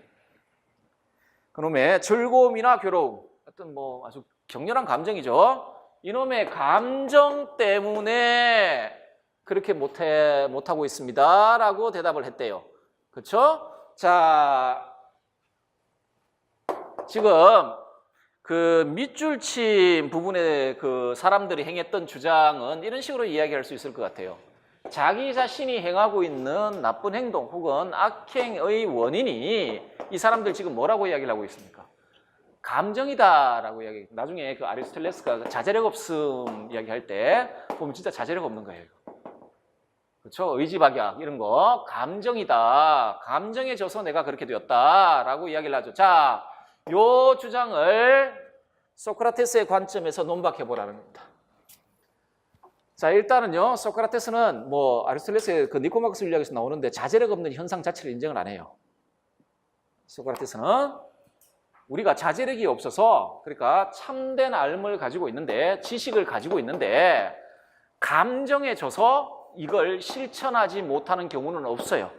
그놈의 즐거움이나 괴로움, 어떤 아주 격렬한 감정이죠. 이놈의 감정 때문에 그렇게 못하고 있습니다 라고 대답을 했대요. 그렇죠? 자, 지금 그 밑줄 친 부분에 그 사람들이 행했던 주장은 이런 식으로 이야기할 수 있을 것 같아요. 자기 자신이 행하고 있는 나쁜 행동 혹은 악행의 원인이 이 사람들 지금 뭐라고 이야기를 하고 있습니까? 감정이다라고 이야기. 나중에 그 아리스토텔레스가 자제력 없음 이야기할 때 보면 진짜 자제력 없는 거예요. 그렇죠? 의지박약 이런 거 감정이다. 감정에 져서 내가 그렇게 되었다라고 이야기를 하죠. 자, 요 주장을 소크라테스의 관점에서 논박해 보라는 겁니다. 자, 일단은요, 소크라테스는 아리스토텔레스의 그 니코마코스 윤리학에서 나오는데 자제력 없는 현상 자체를 인정을 안 해요. 소크라테스는 우리가 자제력이 없어서, 그러니까 참된 알을 가지고 있는데, 지식을 가지고 있는데 감정에 져서 이걸 실천하지 못하는 경우는 없어요.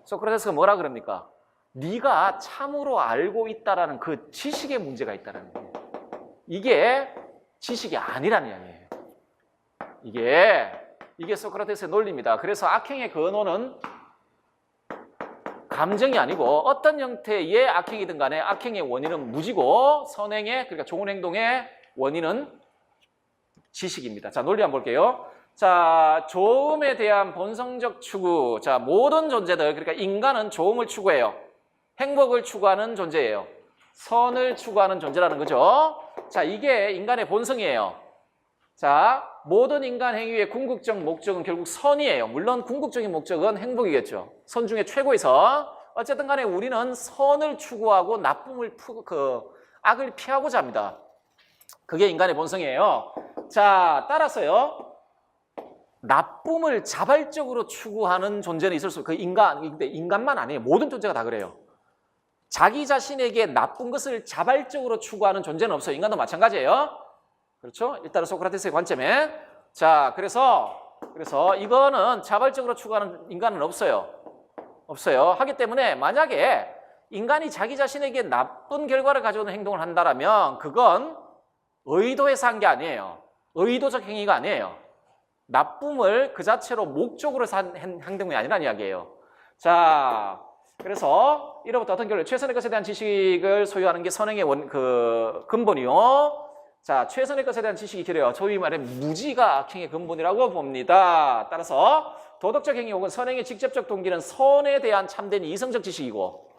소크라테스가 뭐라 그럽니까? 네가 참으로 알고 있다라는 그 지식에 문제가 있다는 거예요. 이게 지식이 아니라는 이야기예요. 이게 소크라테스의 논리입니다. 그래서 악행의 근원은 감정이 아니고 어떤 형태의 악행이든 간에 악행의 원인은 무지고 선행의, 그러니까 좋은 행동의 원인은 지식입니다. 자, 논리 한번 볼게요. 자, 좋음에 대한 본성적 추구. 자, 모든 존재들, 그러니까 인간은 좋음을 추구해요. 행복을 추구하는 존재예요. 선을 추구하는 존재라는 거죠. 자, 이게 인간의 본성이에요. 자, 모든 인간 행위의 궁극적 목적은 결국 선이에요. 물론 궁극적인 목적은 행복이겠죠. 선 중에 최고의 선. 어쨌든 간에 우리는 선을 추구하고 악을 피하고자 합니다. 그게 인간의 본성이에요. 자, 따라서요, 나쁨을 자발적으로 추구하는 존재는 있을 수 있어요. 근데 인간만 아니에요. 모든 존재가 다 그래요. 자기 자신에게 나쁜 것을 자발적으로 추구하는 존재는 없어요. 인간도 마찬가지예요. 그렇죠? 일단은 소크라테스의 관점에. 자, 그래서 이거는 자발적으로 추구하는 인간은 없어요. 하기 때문에 만약에 인간이 자기 자신에게 나쁜 결과를 가져오는 행동을 한다면 그건 의도해서 한 게 아니에요. 의도적 행위가 아니에요. 나쁨을 그 자체로 목적으로 한 행동이 아니라는 이야기예요. 자, 그래서 이로부터 어떤 결론? 최선의 것에 대한 지식을 소유하는 게 선행의 근본이요. 자, 최선의 것에 대한 지식이 길어요. 소위 말해 무지가 악행의 근본이라고 봅니다. 따라서 도덕적 행위 혹은 선행의 직접적 동기는 선에 대한 참된 이성적 지식이고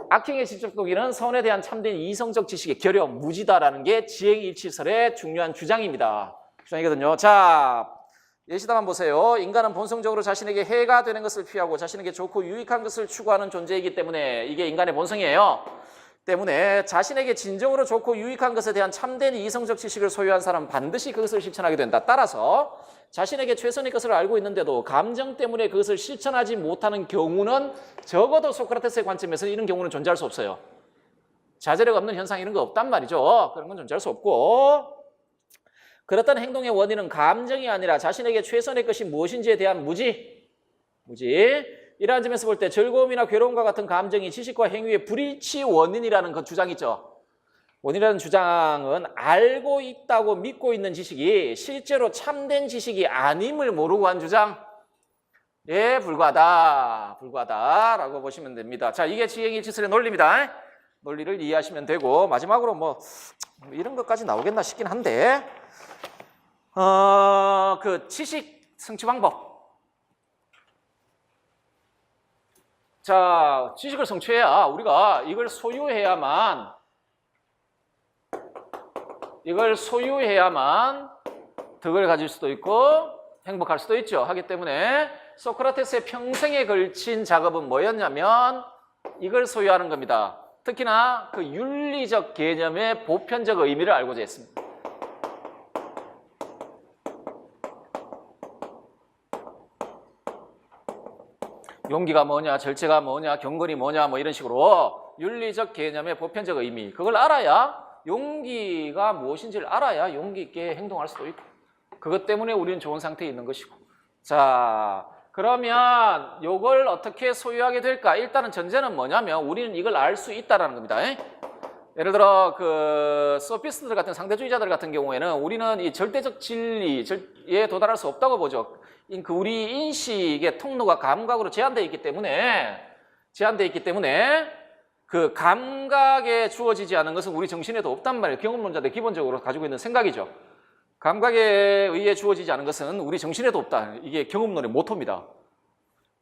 악행의 직접 동기는 선에 대한 참된 이성적 지식의 결여, 무지다라는 게 지행일치설의 중요한 주장입니다. 주장이거든요. 자, 예시담 한번 보세요. 인간은 본성적으로 자신에게 해가 되는 것을 피하고 자신에게 좋고 유익한 것을 추구하는 존재이기 때문에 이게 인간의 본성이에요. 때문에 자신에게 진정으로 좋고 유익한 것에 대한 참된 이성적 지식을 소유한 사람은 반드시 그것을 실천하게 된다. 따라서 자신에게 최선의 것을 알고 있는데도 감정 때문에 그것을 실천하지 못하는 경우는 적어도 소크라테스의 관점에서 이런 경우는 존재할 수 없어요. 자제력 없는 현상 이런 거 없단 말이죠. 그런 건 존재할 수 없고 그렇던 행동의 원인은 감정이 아니라 자신에게 최선의 것이 무엇인지에 대한 무지. 이러한 점에서 볼 때 즐거움이나 괴로움과 같은 감정이 지식과 행위의 불일치 원인이라는 그 주장이 있죠. 원인이라는 주장은 알고 있다고 믿고 있는 지식이 실제로 참된 지식이 아님을 모르고 한 주장에 불과하다라고 보시면 됩니다. 자, 이게 지행일치설의 논리입니다. 논리를 이해하시면 되고 마지막으로 뭐 이런 것까지 나오겠나 싶긴 한데 그 지식 성취 방법. 자, 지식을 성취해야 우리가 이걸 소유해야만 덕을 가질 수도 있고 행복할 수도 있죠. 하기 때문에 소크라테스의 평생에 걸친 작업은 뭐였냐면 이걸 소유하는 겁니다. 특히나 그 윤리적 개념의 보편적 의미를 알고자 했습니다. 용기가 뭐냐, 절제가 뭐냐, 경건이 뭐냐 뭐 이런 식으로 윤리적 개념의 보편적 의미 그걸 알아야 용기가 무엇인지를 알아야 용기 있게 행동할 수도 있고 그것 때문에 우리는 좋은 상태에 있는 것이고 자 그러면 이걸 어떻게 소유하게 될까? 일단은 전제는 뭐냐면 우리는 이걸 알 수 있다는 겁니다. 예를 들어 그 소피스트들 같은 상대주의자들 같은 경우에는 우리는 이 절대적 진리에 도달할 수 없다고 보죠. 그 우리 인식의 통로가 감각으로 제한되어 있기 때문에 그 감각에 주어지지 않은 것은 우리 정신에도 없단 말이에요. 경험론자들 기본적으로 가지고 있는 생각이죠. 감각에 의해 주어지지 않은 것은 우리 정신에도 없다. 이게 경험론의 모토입니다.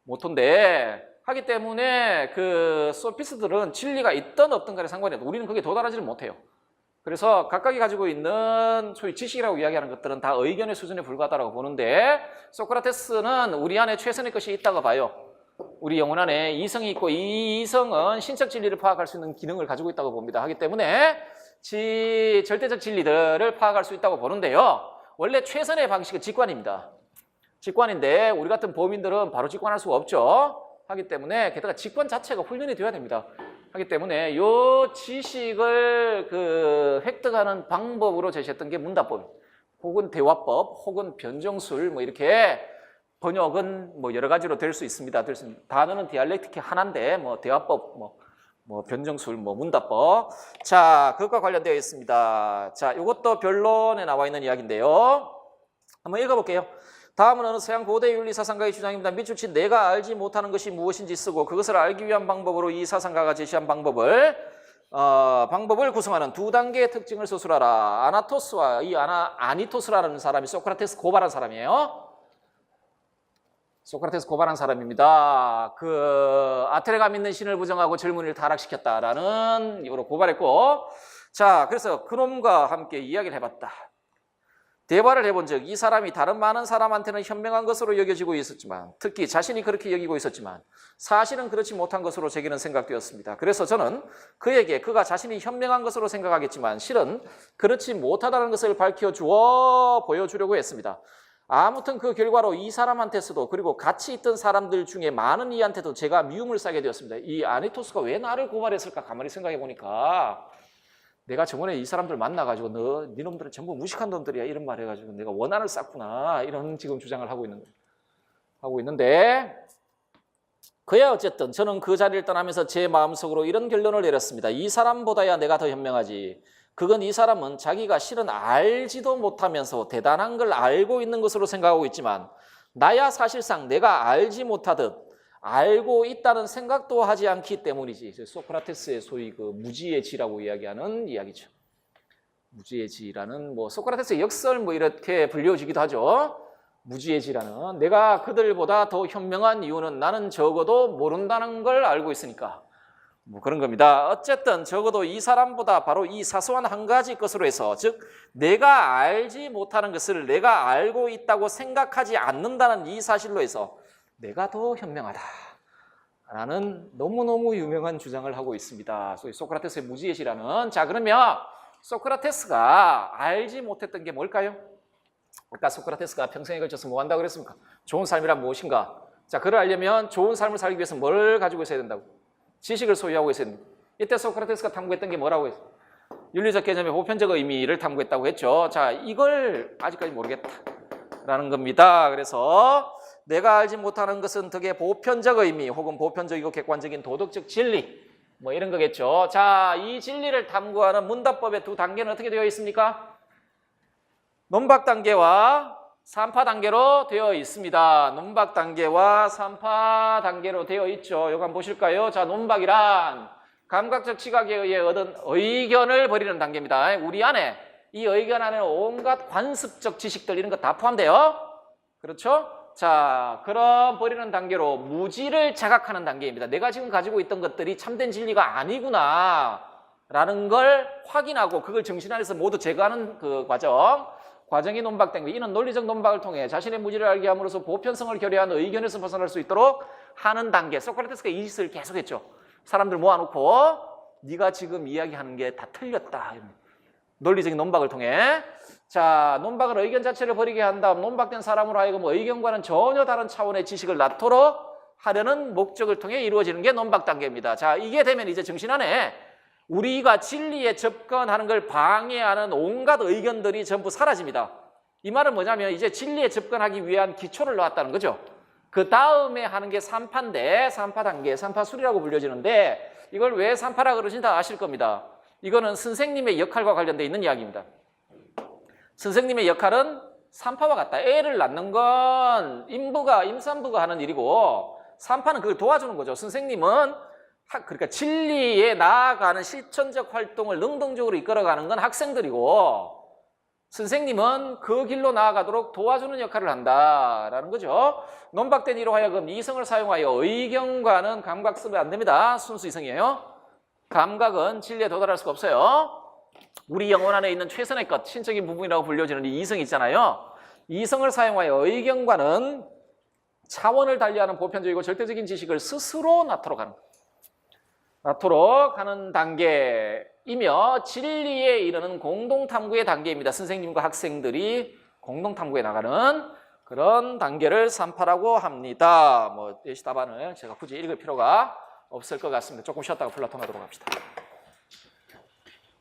모토인데 하기 때문에 그 소피스트들은 진리가 있든 없든 간에 상관이 없고 우리는 거기에 도달하지를 못해요. 그래서 각각이 가지고 있는 소위 지식이라고 이야기하는 것들은 다 의견의 수준에 불과하다고 보는데 소크라테스는 우리 안에 최선의 것이 있다고 봐요. 우리 영혼 안에 이성이 있고 이 이성은 신적 진리를 파악할 수 있는 기능을 가지고 있다고 봅니다. 하기 때문에 절대적 진리들을 파악할 수 있다고 보는데요. 원래 최선의 방식은 직관입니다. 직관인데 우리 같은 범인들은 바로 직관할 수가 없죠. 하기 때문에 게다가 직관 자체가 훈련이 되어야 됩니다. 하기 때문에 이 지식을 획득하는 방법으로 제시했던 게 문답법, 혹은 대화법, 혹은 변정술 뭐 이렇게 번역은 뭐 여러 가지로 될 수 있습니다. 단어는 디알렉틱이 하나인데 뭐 대화법, 뭐 변정술, 뭐 문답법. 자, 그것과 관련되어 있습니다. 자, 이것도 변론에 나와 있는 이야기인데요. 한번 읽어볼게요. 다음은 어느 서양 고대 윤리 사상가의 주장입니다. 밑줄친 내가 알지 못하는 것이 무엇인지 쓰고 그것을 알기 위한 방법으로 이 사상가가 제시한 방법을 구성하는 두 단계의 특징을 서술하라. 아나토스와 이 아니토스라는 사람이 소크라테스 고발한 사람이에요. 소크라테스 고발한 사람입니다. 아테네가 믿는 신을 부정하고 젊은이를 타락시켰다라는 이유로 고발했고, 자, 그래서 그놈과 함께 이야기를 해봤다. 대화를 해본 적 이 사람이 다른 많은 사람한테는 현명한 것으로 여겨지고 있었지만 특히 자신이 그렇게 여기고 있었지만 사실은 그렇지 못한 것으로 제게는 생각되었습니다. 그래서 저는 그에게 그가 자신이 현명한 것으로 생각하겠지만 실은 그렇지 못하다는 것을 밝혀주어 보여주려고 했습니다. 아무튼 그 결과로 이 사람한테서도 그리고 같이 있던 사람들 중에 많은 이한테도 제가 미움을 사게 되었습니다. 이 아니토스가 왜 나를 고발했을까 가만히 생각해 보니까 내가 저번에 이 사람들 만나가지고 네 놈들은 전부 무식한 놈들이야 이런 말 해가지고 내가 원한을 쌌구나 이런 지금 주장을 하고 있는데 그야 어쨌든 저는 그 자리를 떠나면서 제 마음속으로 이런 결론을 내렸습니다. 이 사람보다야 내가 더 현명하지. 그건 이 사람은 자기가 실은 알지도 못하면서 대단한 걸 알고 있는 것으로 생각하고 있지만 나야 사실상 내가 알지 못하듯 알고 있다는 생각도 하지 않기 때문이지. 소크라테스의 소위 그 무지의 지라고 이야기하는 이야기죠. 무지의 지라는 뭐 소크라테스의 역설 뭐 이렇게 불려지기도 하죠. 무지의 지라는 내가 그들보다 더 현명한 이유는 나는 적어도 모른다는 걸 알고 있으니까 뭐 그런 겁니다. 어쨌든 적어도 이 사람보다 바로 이 사소한 한 가지 것으로 해서 즉 내가 알지 못하는 것을 내가 알고 있다고 생각하지 않는다는 이 사실로 해서 내가 더 현명하다 라는 너무너무 유명한 주장을 하고 있습니다. 소위 소크라테스의 무지의 지라는. 자, 그러면 소크라테스가 알지 못했던 게 뭘까요? 아까 소크라테스가 평생에 걸쳐서 뭐 한다고 그랬습니까? 좋은 삶이란 무엇인가? 자, 그걸 알려면 좋은 삶을 살기 위해서 뭘 가지고 있어야 된다고? 지식을 소유하고 있어야 된다. 이때 소크라테스가 탐구했던 게 뭐라고 했어요? 윤리적 개념의 보편적 의미를 탐구했다고 했죠. 자, 이걸 아직까지 모르겠다라는 겁니다. 그래서 내가 알지 못하는 것은 덕의 보편적 의미 혹은 보편적이고 객관적인 도덕적 진리 뭐 이런 거겠죠. 자, 이 진리를 탐구하는 문답법의 두 단계는 어떻게 되어 있습니까? 논박 단계와 산파 단계로 되어 있습니다. 논박 단계와 산파 단계로 되어 있죠. 이거 한번 보실까요? 자, 논박이란 감각적 지각에 의해 얻은 의견을 버리는 단계입니다. 우리 안에 이 의견 안에는 온갖 관습적 지식들 이런 거 다 포함돼요. 그렇죠? 자, 그런 버리는 단계로 무지를 자각하는 단계입니다. 내가 지금 가지고 있던 것들이 참된 진리가 아니구나 라는 걸 확인하고 그걸 정신 안에서 모두 제거하는 그 과정이 논박 단계. 이는 논리적 논박을 통해 자신의 무지를 알게 함으로써 보편성을 결여한 의견에서 벗어날 수 있도록 하는 단계. 소크라테스가 이 짓을 계속했죠. 사람들 모아놓고 네가 지금 이야기하는 게 다 틀렸다. 논리적인 논박을 통해. 자, 논박은 의견 자체를 버리게 한 다음 논박된 사람으로 하여금 의견과는 전혀 다른 차원의 지식을 낳도록 하려는 목적을 통해 이루어지는 게 논박 단계입니다. 자, 이게 되면 이제 정신 안에 우리가 진리에 접근하는 걸 방해하는 온갖 의견들이 전부 사라집니다. 이 말은 뭐냐면 이제 진리에 접근하기 위한 기초를 놓았다는 거죠. 그 다음에 하는 게 산파인데 산파 단계, 산파술이라고 불려지는데 이걸 왜 산파라 그러신지 다 아실 겁니다. 이거는 선생님의 역할과 관련되어 있는 이야기입니다. 선생님의 역할은 산파와 같다. 애를 낳는 건 임산부가 하는 일이고 산파는 그걸 도와주는 거죠. 선생님은 그러니까 진리에 나아가는 실천적 활동을 능동적으로 이끌어가는 건 학생들이고 선생님은 그 길로 나아가도록 도와주는 역할을 한다라는 거죠. 논박된 이로 하여금 이성을 사용하여 의견과는 감각 쓰면 안 됩니다. 순수 이성이에요. 감각은 진리에 도달할 수가 없어요. 우리 영혼 안에 있는 최선의 것, 신적인 부분이라고 불려지는 이 이성이 있잖아요. 이성을 사용하여 의견과는 차원을 달리하는 보편적이고 절대적인 지식을 스스로 낳도록 하는 단계이며 진리에 이르는 공동탐구의 단계입니다. 선생님과 학생들이 공동탐구에 나가는 그런 단계를 산파라고 합니다. 뭐 예시 답안을 제가 굳이 읽을 필요가 없을 것 같습니다. 조금 쉬었다가 플라톤 하도록 합시다.